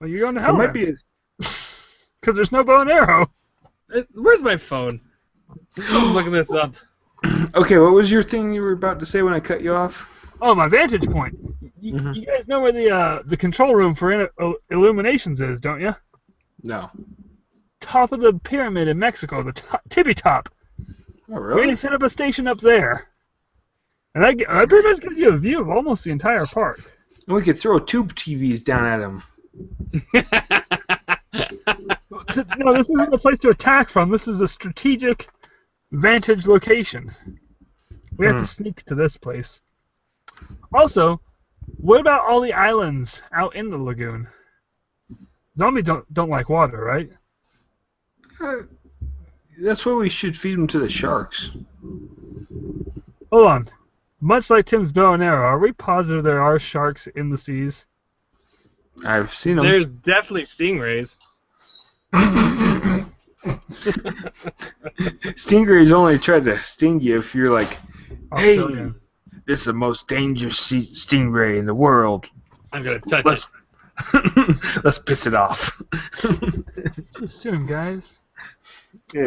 Well, you're going to There hell might be. because there's no bow and arrow. Where's my phone? I'm looking this up. Okay, what was your thing you were about to say when I cut you off? Oh, my vantage point. You, Mhm. you guys know where the control room for illuminations is, don't you? No. Top of the pyramid in Mexico, the tippy top. Oh, We really? can set up a station up there. And that pretty much gives you a view of almost the entire park. And we could throw tube TVs down at them. No, this isn't a place to attack from. This is a strategic vantage location. We have to sneak to this place. Also, what about all the islands out in the lagoon? Zombies don't like water, right? That's why we should feed them to the sharks. Hold on. Much like Tim's bow and arrow, are we positive there are sharks in the seas? I've seen them. There's definitely stingrays. Stingrays only try to sting you if you're like, hey, Australian. this is the most dangerous stingray in the world. I'm gonna touch Let's it. let's piss it off. Too soon, guys. Yeah,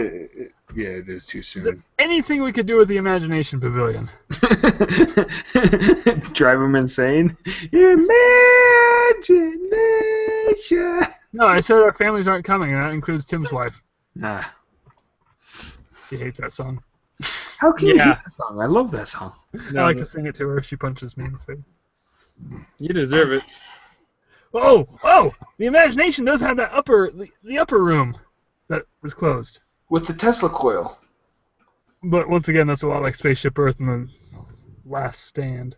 it is too Is there soon. anything we could do with the Imagination Pavilion? Drive them insane. Imagination. No, I said our families aren't coming, and that includes Tim's wife. Nah. She hates that song. How can you Yeah. hate that song? I love that song. I like to sing it to her if she punches me in the face. You deserve it. Oh! The Imagination does have that the upper room that is closed. With the Tesla coil. But once again, that's a lot like Spaceship Earth and the Last Stand.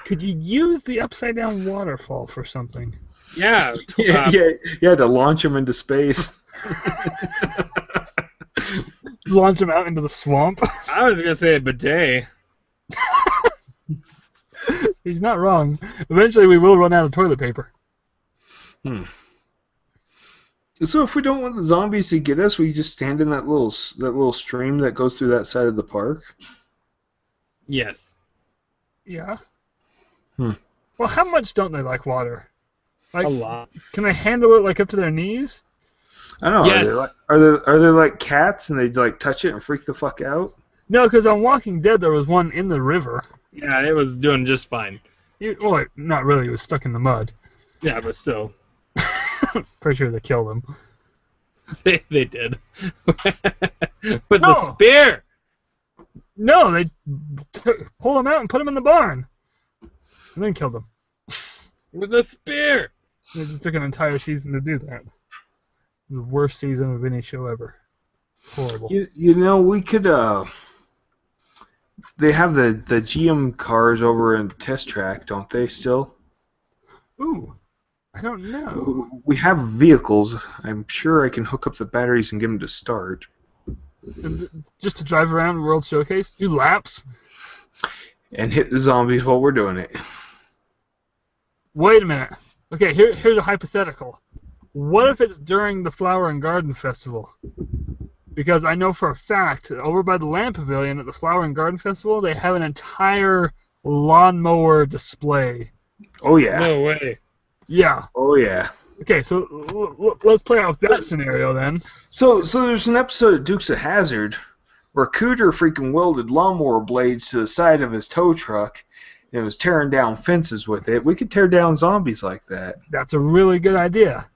Could you use the upside down waterfall for something? Yeah. Yeah, you had to launch them into space. Launch them out into the swamp? I was gonna say a bidet. He's not wrong. Eventually, we will run out of toilet paper. So if we don't want the zombies to get us, we just stand in that little stream that goes through that side of the park. Yes. Yeah. Hmm. Well, how much don't they like water? Like, A lot. can they handle it like up to their knees? I don't know. Yes. Are they like cats and they like touch it and freak the fuck out? No, because on Walking Dead there was one in the river. Yeah, it was doing just fine. Well, not really. It was stuck in the mud. Yeah, but still, Pretty sure they killed him. they did. With No. the spear. No, they pulled him out and put him in the barn, and then killed him. With the spear. They just took an entire season to do that. The worst season of any show ever. Horrible. You know, we could they have the GM cars over in Test Track, don't they still? Ooh, I don't know. We have vehicles. I'm sure I can hook up the batteries and get them to start. Just to drive around World Showcase, do laps. And hit the zombies while we're doing it. Wait a minute. Okay, here's a hypothetical. What if it's during the Flower and Garden Festival? Because I know for a fact, over by the Land Pavilion at the Flower and Garden Festival, they have an entire lawnmower display. Oh yeah. No way. Yeah. Oh yeah. Okay, so let's play out that scenario then. So there's an episode of Dukes of Hazzard where Cooter freaking welded lawnmower blades to the side of his tow truck and was tearing down fences with it. We could tear down zombies like that. That's a really good idea.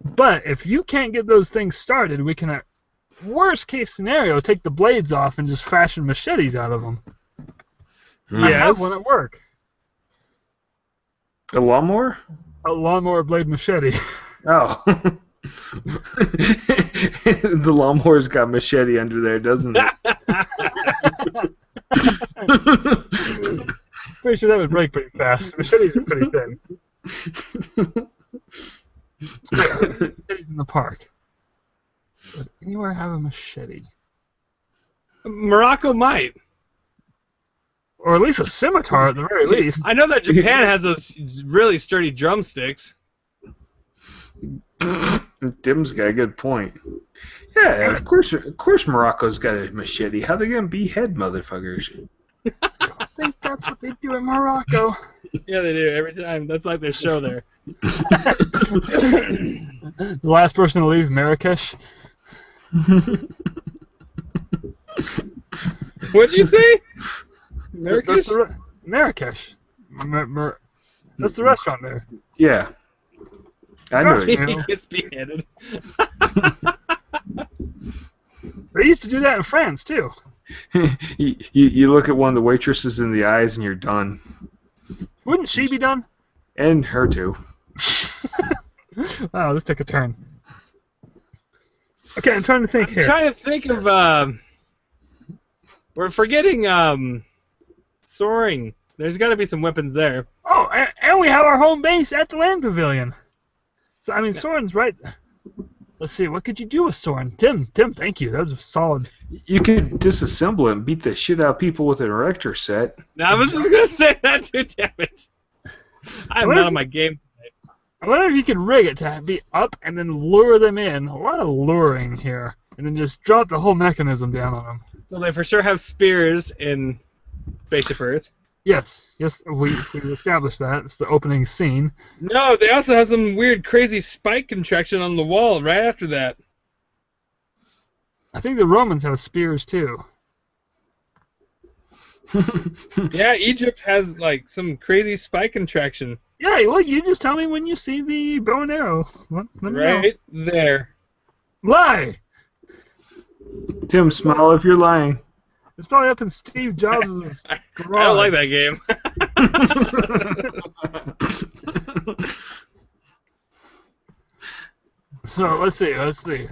But if you can't get those things started, we can, at worst case scenario, take the blades off and just fashion machetes out of them. I have Yes. one at work. A lawnmower? A lawnmower blade machete. Oh. The lawnmower's got machete under there, doesn't it? Pretty sure that would break pretty fast. Machetes are pretty thin. Machetes in the park. Would anywhere have a machete? Morocco might. Or at least a scimitar at the very least. I know that Japan has those really sturdy drumsticks. Dim's got a good point. Yeah, of course Morocco's got a machete. How they gonna behead motherfuckers? I think that's what they do in Morocco. Yeah, they do every time. That's like their show there. The last person to leave Marrakesh. What'd you say? That's Marrakesh. That's the restaurant there. Yeah. I know Gosh, it. man. He gets beheaded. They used to do that in France too. You look at one of the waitresses in the eyes and you're done. Wouldn't she be done? And her too. Wow, this took a turn. Okay, I'm trying to think I'm here. trying to think of. We're forgetting soaring. There's got to be some weapons there. Oh, and we have our home base at the land pavilion. So I mean, Soren's right. Let's see, what could you do with Soren? Tim, thank you. That was a solid. You could disassemble it and beat the shit out of people with an erector set. Now, I was just gonna say that too. Damn it! I'm What not is on it? my game. I wonder if you could rig it to be up and then lure them in. A lot of luring here. And then just drop the whole mechanism down on them. So they for sure have spears in Spaceship Earth. Yes, we established that. It's the opening scene. No, they also have some weird, crazy spike contraction on the wall right after that. I think the Romans have spears too. Yeah, Egypt has like some crazy spike contraction Yeah, well, you just tell me when you see the bow and arrow. Let me know. right there. Lie! Tim, smile if you're lying. It's probably up in Steve Jobs' I garage. don't like that game. So, let's see.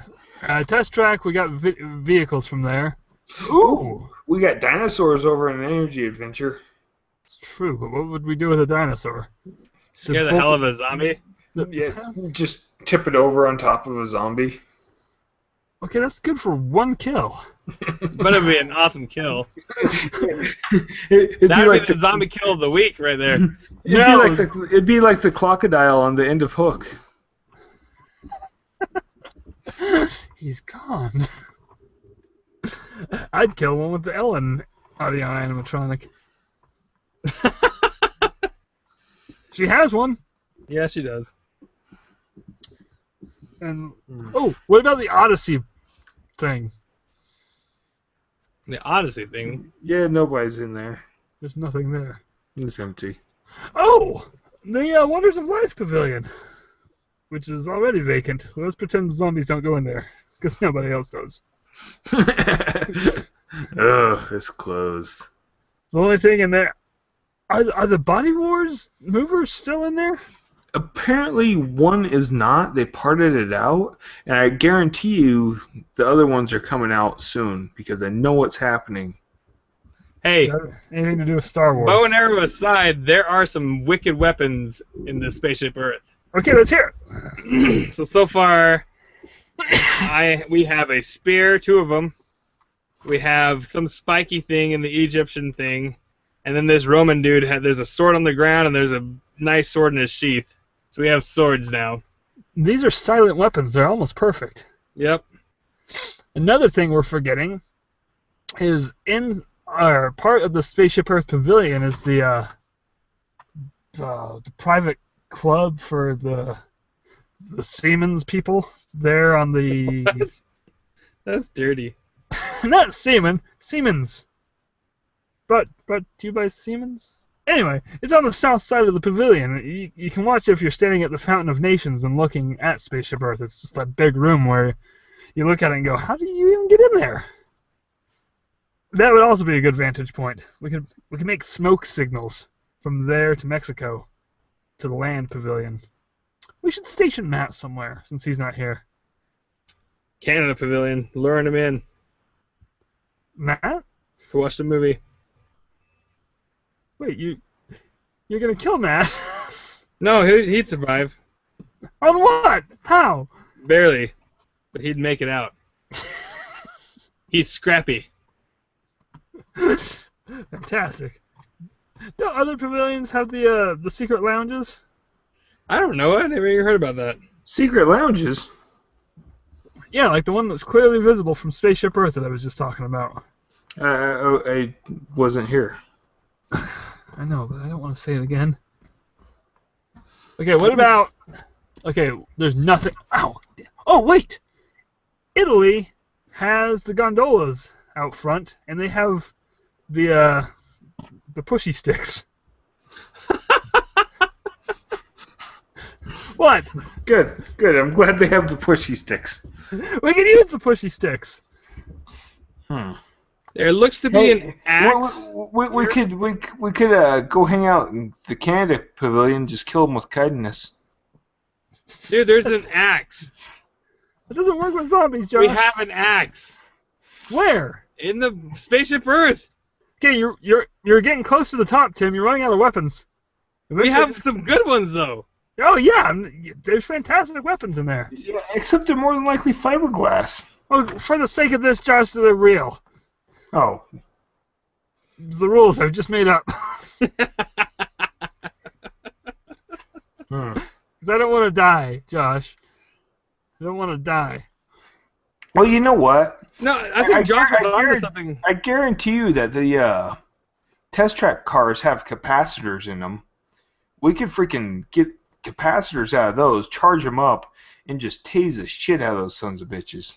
Test track, we got vehicles from there. Ooh! We got dinosaurs over in an energy adventure. It's true, but what would we do with a dinosaur? Scare the hell of a zombie. Yeah, just tip it over on top of a zombie. Okay, that's good for one kill. But it'd be an awesome kill. It'd be That'd like be the zombie kill of the week right there. it'd be like the crocodile on the end of Hook. He's gone. I'd kill one with the Ellen audio animatronic. She has one. Yeah, she does. And oh, what about the Odyssey thing? The Odyssey thing. Yeah, nobody's in there. There's nothing there. It's empty. Oh, the Wonders of Life Pavilion, which is already vacant. So let's pretend the zombies don't go in there, because nobody else does. Ugh, it's closed. The only thing in there are the Body Wars movers still in there? Apparently, one is not. They parted it out, and I guarantee you the other ones are coming out soon because I know what's happening. Hey, Anything to do with Star Wars? bow and arrow aside, there are some wicked weapons in the Spaceship Earth. Okay, let's hear it. So far, we have a spear, 2 of them. We have some spiky thing in the Egyptian thing, and then this Roman dude there's a sword on the ground and there's a nice sword in his sheath. So we have swords now. These are silent weapons. They're almost perfect. Yep. Another thing we're forgetting is in our part of the Spaceship Earth Pavilion is the private club for the Siemens people there on the That's dirty. not Siemens. Brought to you by Siemens. Anyway, it's on the south side of the pavilion. You can watch it if you're standing at the Fountain of Nations and looking at Spaceship Earth. It's just that big room where you look at it and go, how do you even get in there? That would also be a good vantage point. We could make smoke signals from there to Mexico, to the land pavilion. We should station Matt somewhere since he's not here. Canada Pavilion, luring him in Matt? to watch the movie. Wait, you're gonna kill Matt? No, he'd survive. On what? How? Barely. But he'd make it out. He's scrappy. Fantastic. Don't other pavilions have the secret lounges? I don't know. I never even heard about that. Secret lounges? Yeah, like the one that's clearly visible from Spaceship Earth that I was just talking about. I wasn't here. I know, but I don't want to say it again. Okay, what about... Okay, there's nothing... Ow! Oh, wait! Italy has the gondolas out front, and they have the pushy sticks. What? Good. I'm glad they have the pushy sticks. We can use the pushy sticks. There looks to be an axe. We could go hang out in the Canada Pavilion, just kill them with kindness. Dude, there's an axe. It doesn't work with zombies, Josh. We have an axe. Where? In the Spaceship Earth. Okay, you're getting close to the top, Tim. You're running out of weapons. We have some good ones, though. Oh yeah, there's fantastic weapons in there. Yeah, except they're more than likely fiberglass. Oh, for the sake of this, Josh, they're real. Oh. It's the rules I've just made up. I don't want to die, Josh. I don't want to die. Well, you know what? No, I think Josh was onto something. I guarantee you that the test track cars have capacitors in them. We could freaking get capacitors out of those, charge them up, and just tase the shit out of those sons of bitches.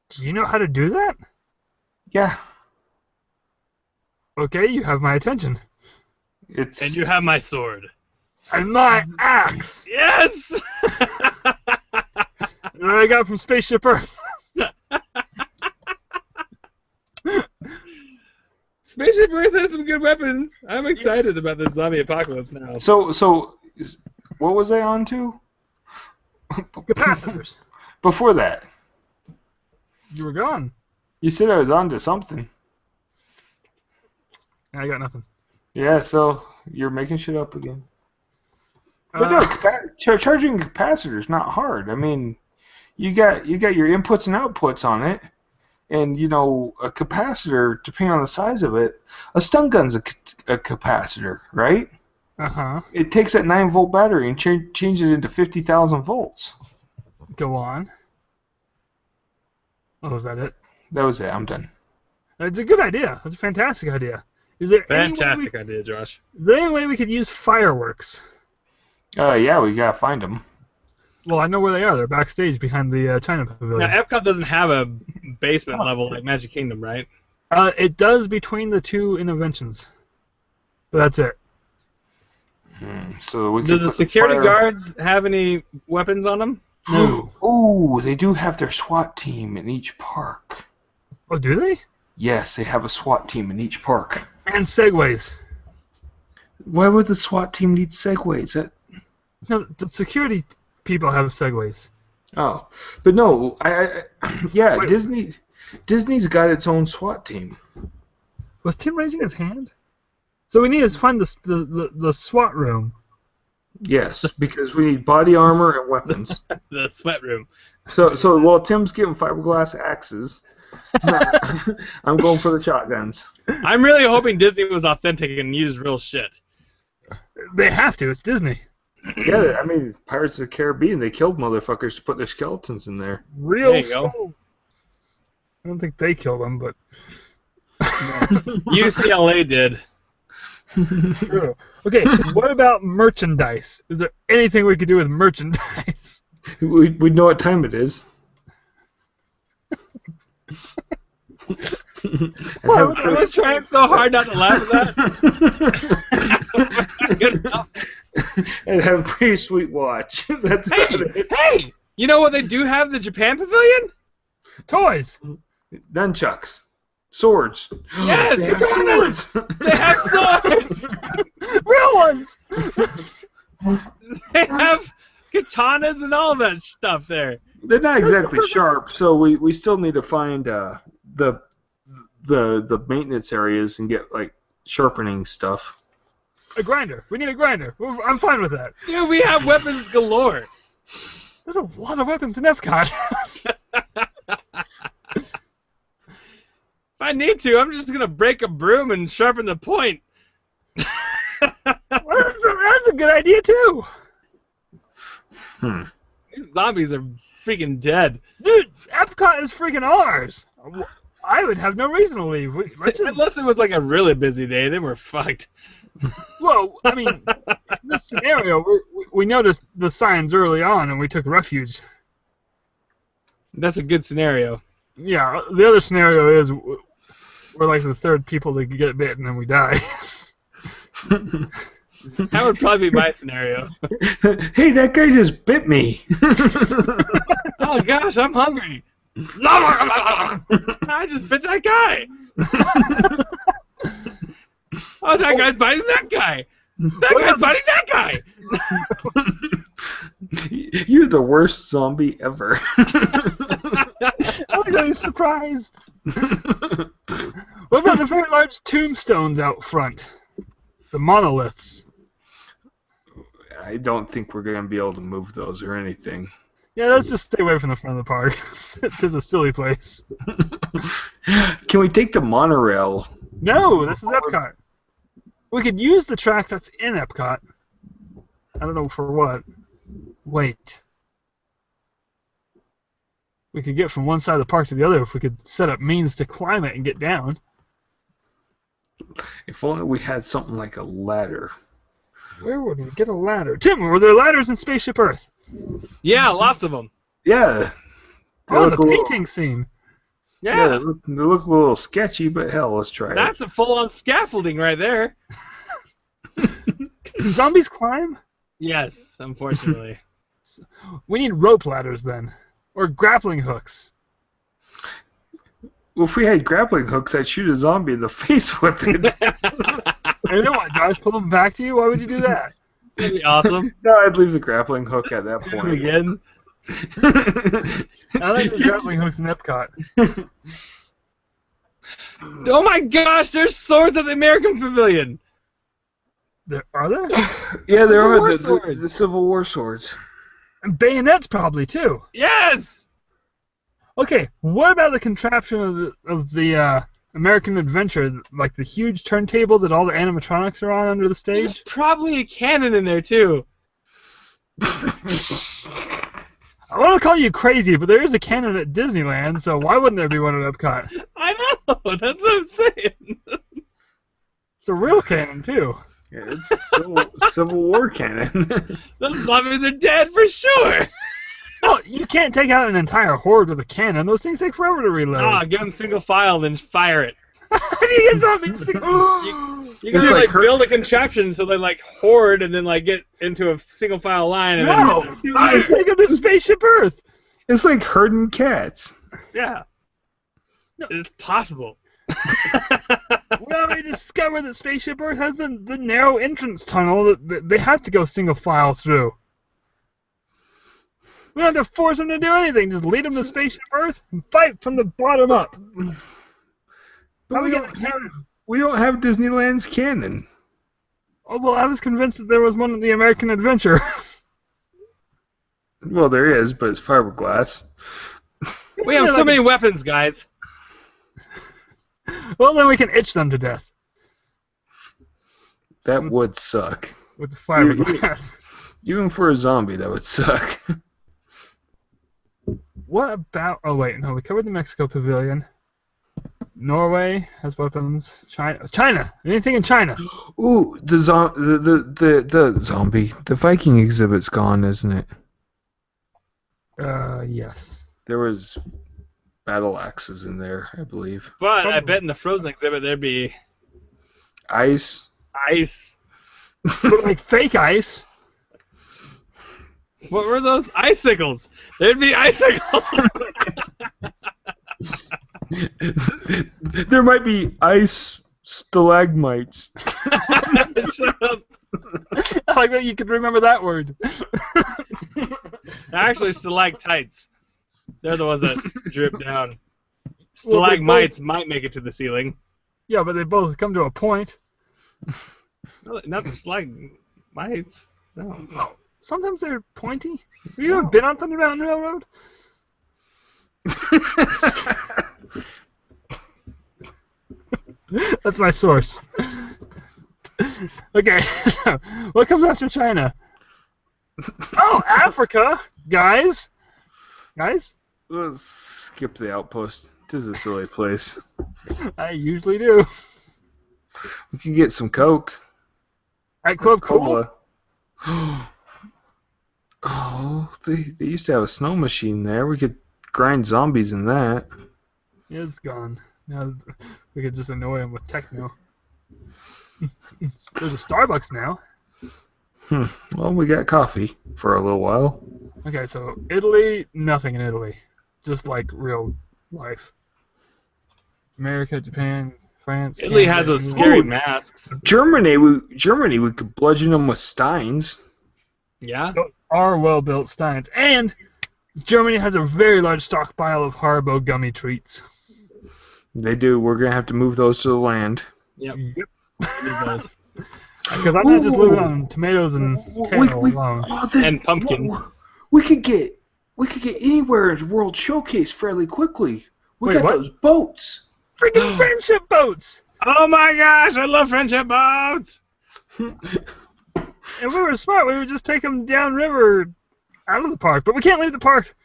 Do you know how to do that? Yeah. Okay, you have my attention. It's And you have my sword. And my axe! Yes! That I got from Spaceship Earth. Spaceship Earth has some good weapons. I'm excited about this zombie apocalypse now. So, what was I on to? Capacitors. Before that, You were gone. you said I was on to something. I got nothing. Yeah, so you're making shit up again. But no, charging a capacitor is not hard. I mean, you got your inputs and outputs on it, and you know a capacitor, depending on the size of it, a stun gun's a capacitor, right? Uh-huh. It takes that 9-volt battery and changes it into 50,000 volts. Go on. Oh, is that it? That was it. I'm done. It's a good idea. It's a fantastic idea. Is there Fantastic idea, Josh. Is there any way we could use fireworks? Yeah, we gotta find them. Well, I know where they are. They're backstage behind the China Pavilion. Now, Epcot doesn't have a basement level like Magic Kingdom, right? It does between the two interventions. But that's it. So we Do could the put security fire- guards have any weapons on them? No. Ooh, they do have their SWAT team in each park. Oh, do they? Yes, they have a SWAT team in each park. And segways. Why would the SWAT team need segways? No, the security people have segways. Oh, but no, yeah, Wait. Disney's got its own SWAT team. Was Tim raising his hand? So we need to find the SWAT room. Yes, because we need body armor and weapons. The sweat room. So while Tim's getting fiberglass axes, I'm going for the shotguns. I'm really hoping Disney was authentic and used real shit. They have to. It's Disney. Yeah, I mean, Pirates of the Caribbean, they killed motherfuckers to put their skeletons in there. Real There you skull. go. I don't think they killed them, but UCLA did. true. Okay, what about merchandise? Is there anything we could do with merchandise? We know what time it is. Well, I was trying so hard not to laugh at that. And have a pretty sweet watch. That's about it. Hey! You know what they do have the Japan Pavilion? Toys. Nunchucks. Swords. Yes, They have katanas! swords. They have swords! Real ones! They have katanas and all that stuff there. They're not exactly sharp, so we still need to find the maintenance areas and get like sharpening stuff. A grinder. We need a grinder. I'm fine with that. Dude, we have weapons galore. There's a lot of weapons in Epcot. If I need to, I'm just gonna break a broom and sharpen the point. Well, that's a good idea, too. These zombies are freaking dead. Dude, Epcot is freaking ours. I would have no reason to leave. Let's just, Unless it was like a really busy day, then we're fucked. well, I mean, in this scenario, we noticed the signs early on, and we took refuge. That's a good scenario. Yeah, the other scenario is we're like the third people to get bit, and then we die. That would probably be my scenario. Hey, that guy just bit me. Oh gosh, I'm hungry. I just bit that guy. Oh, that guy's biting that guy. That guy's biting that guy. You're the worst zombie ever. Oh, he's surprised. What about the very large tombstones out front? The monoliths. I don't think we're going to be able to move those or anything. Yeah, let's just stay away from the front of the park. It's a silly place. Can we take the monorail? No, this is Epcot. We could use the track that's in Epcot. I don't know for what. Wait. We could get from one side of the park to the other if we could set up means to climb it and get down. If only we had something like a ladder. Where would we get a ladder? Tim, were there ladders in Spaceship Earth? Yeah, lots of them. Yeah. They Oh, look the a little- painting scene. Yeah, they look a little sketchy, but hell, let's try that's a full-on scaffolding right there. Can zombies climb? Yes, unfortunately. We need rope ladders then. Or grappling hooks. Well, if we had grappling hooks, I'd shoot a zombie in the face with it. You know what, Josh? Pull them back to you? Why would you do that? That'd be awesome. No, I'd leave the grappling hook at that point. Again. I like the grappling hooks in Epcot. Oh my gosh, there's swords at the American Pavilion. Are there? Yeah, there Civil War are swords. the Civil War swords. And bayonets probably too. Yes. Okay, what about the contraption of the American Adventure, like the huge turntable that all the animatronics are on under the There's stage? probably a cannon in there too. I want to call you crazy, but there is a cannon at Disneyland, so why wouldn't there be one at Epcot? I know. That's what I'm saying. It's a real cannon too. Yeah, it's Civil War cannon. Those zombies are dead for sure. Well, you can't take out an entire horde with a cannon. Those things take forever to reload. Ah, give them single file, then fire it. How do you get zombies? You gotta It's like like her- build a contraption so they like horde and then like get into a single file line and No! then I was thinking of Spaceship Earth. It's like herding cats. yeah. It's possible. We already discovered that Spaceship Earth has the narrow entrance tunnel that they have to go single file through. We don't have to force them to do anything. Just lead them to Spaceship Earth and fight from the bottom up. But How we we don't get a cannon? We don't have Disneyland's cannon. Oh, well, I was convinced that there was one in the American Adventure. Well, there is, but it's fiberglass. We have so many weapons, guys. Well, then we can itch them to death That would suck. with the fiberglass. Even for a zombie, that would suck. What about... Oh, wait, no, we covered the Mexico Pavilion. Norway has weapons. China! Anything in China? Ooh, the zombie. The Viking exhibit's gone, isn't it? Yes. There was battle axes in there, I believe. But I bet in the Frozen exhibit there'd be Ice. ice. But like fake ice. What were those? Icicles. There'd be icicles. There might be ice stalagmites. Shut up. I like that you could remember that word. Actually, stalactites. They're the ones that drip down. Stalagmites might make it to the ceiling. Yeah, but they both come to a point. No, not the stalagmites. No. Sometimes they're pointy. Have you ever been on Thunder Mountain Railroad? That's my source. Okay, so what comes after China? Oh, Africa, guys. Guys, Let's skip the outpost. It is a silly place. I usually do. We can get some Coke. At Club Cool. Cola. Oh, they used to have a snow machine there. We could grind zombies in that. Yeah, it's gone. Now we could just annoy him with techno. There's a Starbucks now. Well, we got coffee for a little while. Okay, so Italy, nothing in Italy. Just like real life. America, Japan, France. Italy Canada, has those England. scary masks. Germany, we could bludgeon them with steins. Yeah? Those are well-built steins. And Germany has a very large stockpile of Haribo gummy treats. They do. We're gonna have to move those to the land. Yep. Yep. It does. Because I'm not just living on tomatoes and kale alone. And pumpkin. We could get anywhere in the World Showcase fairly quickly. We Wait, got what? those boats. Freaking friendship boats! Oh my gosh, I love friendship boats! If we were smart, we would just take them downriver out of the park. But we can't leave the park.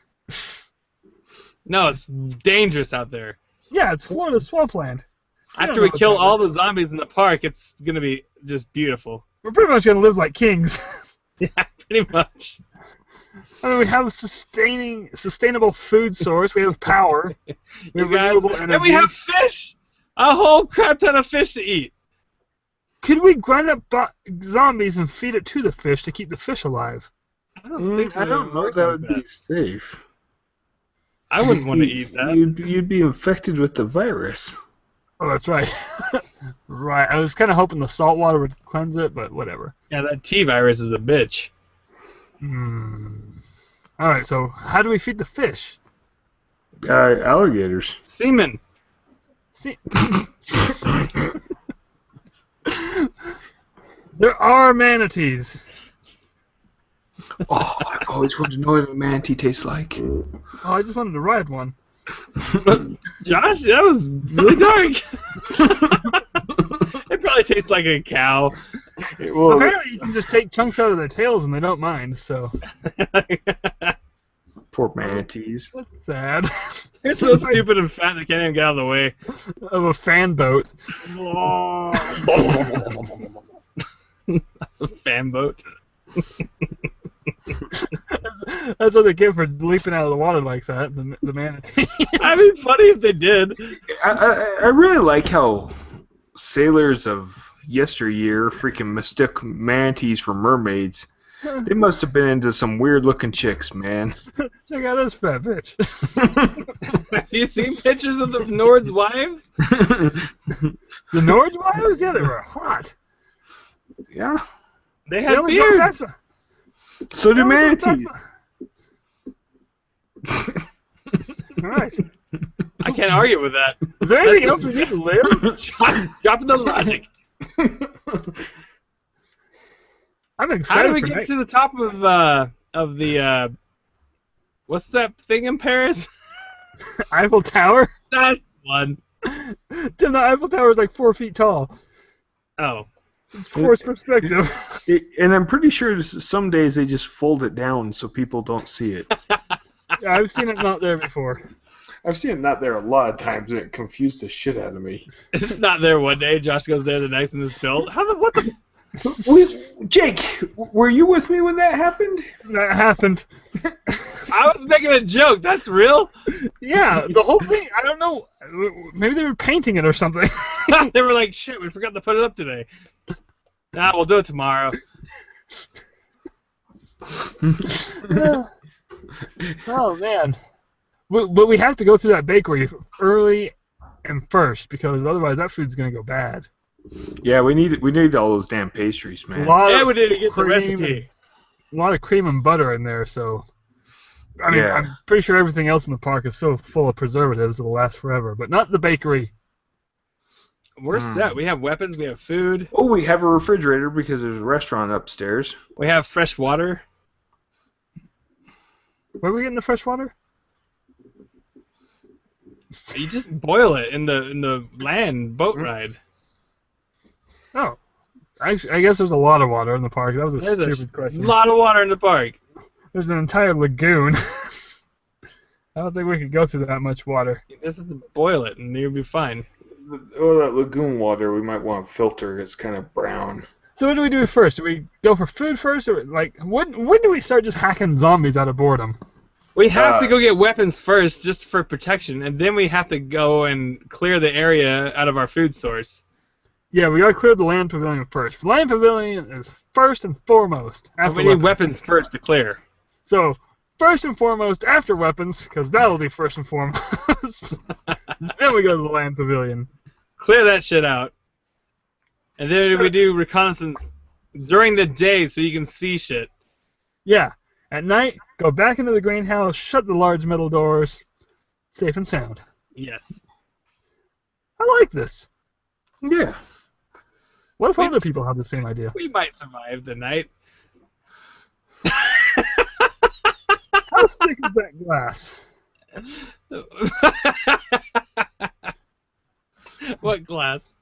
No, it's dangerous out there. Yeah, it's Florida swampland. After we kill all the zombies in the park, it's gonna be just beautiful. We're pretty much going to live like kings. Yeah, pretty much. I mean, we have a sustainable food source. We have power. We You have guys, renewable energy. and we have fish! A whole crap ton of fish to eat. Could we grind up zombies and feed it to the fish to keep the fish alive? I don't think I don't it know if works that like would be safe. I wouldn't want to eat that. You'd be infected with the virus. Oh, that's right. Right. I was kind of hoping the salt water would cleanse it, but whatever. Yeah, that T-virus is a bitch. All right. So how do we feed the fish? Alligators. Semen. See, there are manatees. Oh, I've always wanted to know what a manatee tastes like. Oh, I just wanted to ride one. Josh, that was really dark. It probably tastes like a cow. Well, Apparently, you can just take chunks out of their tails and they don't mind. So poor manatees. that's sad. They're so stupid and fat they can't even get out of the way. Of a fan boat. Fan boat. That's what they get for leaping out of the water like that. The manatee. That'd be funny if they did. I really like how sailors of yesteryear freaking mistook manatees for mermaids. They must have been into some weird looking chicks, man. Check out this fat bitch. Have you seen pictures of the Nord's wives? The Norge wives? Yeah, they were hot. Yeah. They They had only go beards. Tessa. So do They only go manatees. Tessa. All right. I can't argue with that. Is there anything else we need to live? Just dropping the logic. I'm How excited do we for get night. to the top of the what's that thing in Paris? Eiffel Tower? That's one. Tim, the Eiffel Tower is like 4 feet tall. Oh. It's forced perspective. And I'm pretty sure some days they just fold it down so people don't see it. Yeah, I've seen it not there before. I've seen it not there a lot of times, and it confused the shit out of me. It's not there one day. Josh goes there the next and it's built. What the? Jake, were you with me when that happened? That happened. I was making a joke. That's real. Yeah, the whole thing, I don't know. Maybe they were painting it or something. They were like, shit, we forgot to put it up today. Nah, we'll do it tomorrow. Oh, man. But we have to go through that bakery early and first because otherwise that food's gonna go bad. Yeah, we need all those damn pastries, A man. lot Yeah, of we need to get the cream recipe. a lot of cream and butter in there, so I mean, Yeah. I'm pretty sure everything else in the park is so full of preservatives it'll last forever, but not the bakery. We're set. We have weapons. We have food. Oh, we have a refrigerator because there's a restaurant upstairs. We have fresh water. Where are we getting the fresh water? You just boil it in the land boat ride. Oh, I guess there's a lot of water in the park. That was a There's stupid a question. lot of water in the park. There's an entire lagoon. I don't think we could go through that much water. You just have to boil it, and you'll be fine. Oh, that lagoon water we might want to filter. It's kind of brown. So what do we do first? Do we go for food first, or like when do we start just hacking zombies out of boredom? We have to go get weapons first, just for protection, and then we have to go and clear the area out of our food source. Yeah, we gotta clear the land pavilion first. The land pavilion is first and foremost And after we need weapons first to clear. So first and foremost after weapons, because that'll be first and foremost. Then we go to the land pavilion. Clear that shit out. And then we do reconnaissance during the day so you can see shit. Yeah. At night, go back into the greenhouse, shut the large metal doors, safe and sound. Yes. I like this. Yeah. What if other people have the same idea? We might survive the night. How thick is that glass? What glass?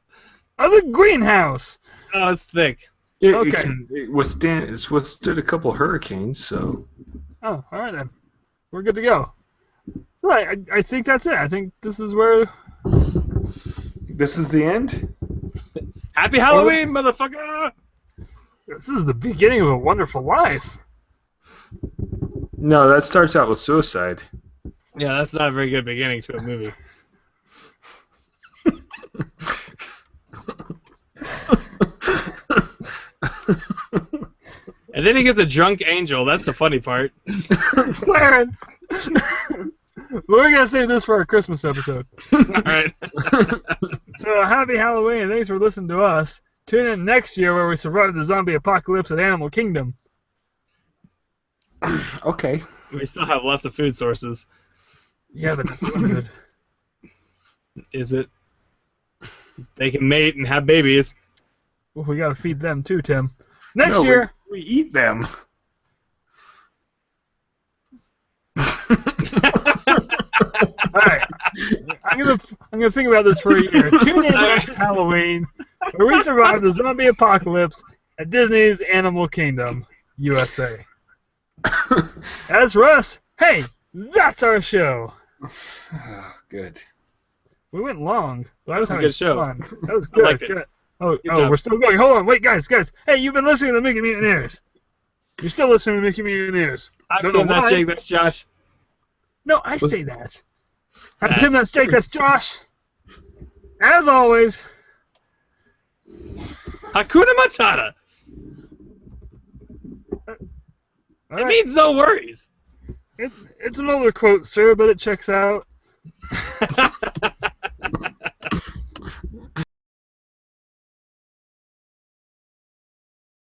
Oh, the greenhouse! Oh, it's thick. Okay. It's withstood a couple hurricanes, so. Oh, alright then. We're good to go. Right, I think that's it. I think this is where... This is the end? Happy Halloween, motherfucker! This is the beginning of a wonderful life. No, that starts out with suicide. Yeah, that's not a very good beginning to a movie. And then he gets a drunk angel. That's the funny part. Clarence! We're going to save this for our Christmas episode. All right. So, happy Halloween, and thanks for listening to us. Tune in next year where we survive the zombie apocalypse at Animal Kingdom. Okay. We still have lots of food sources. Yeah, but it's limited. Is it? They can mate and have babies. Well, we got to feed them too, Tim. Next No, year... we eat them. Alright. I'm gonna think about this for a year. Tune in next Halloween where we survive the zombie apocalypse at Disney's Animal Kingdom, USA. As for us, hey, that's our show. Oh, good. We went long, but I was That having was a good show. fun. That was I good. liked it. Good. Oh, Good job. we're still going. Hold on, wait, guys. Hey, you've been listening to the Mickey Mutineers. You're still listening to the Mickey Mutineers. I'm Don't know Tim, that's why. Jake, that's Josh. No, I say that. I'm That's Tim, that's Jake, that's Josh. As always, Hakuna Matata. all It right, means no worries. it's an older quote, sir, but it checks out.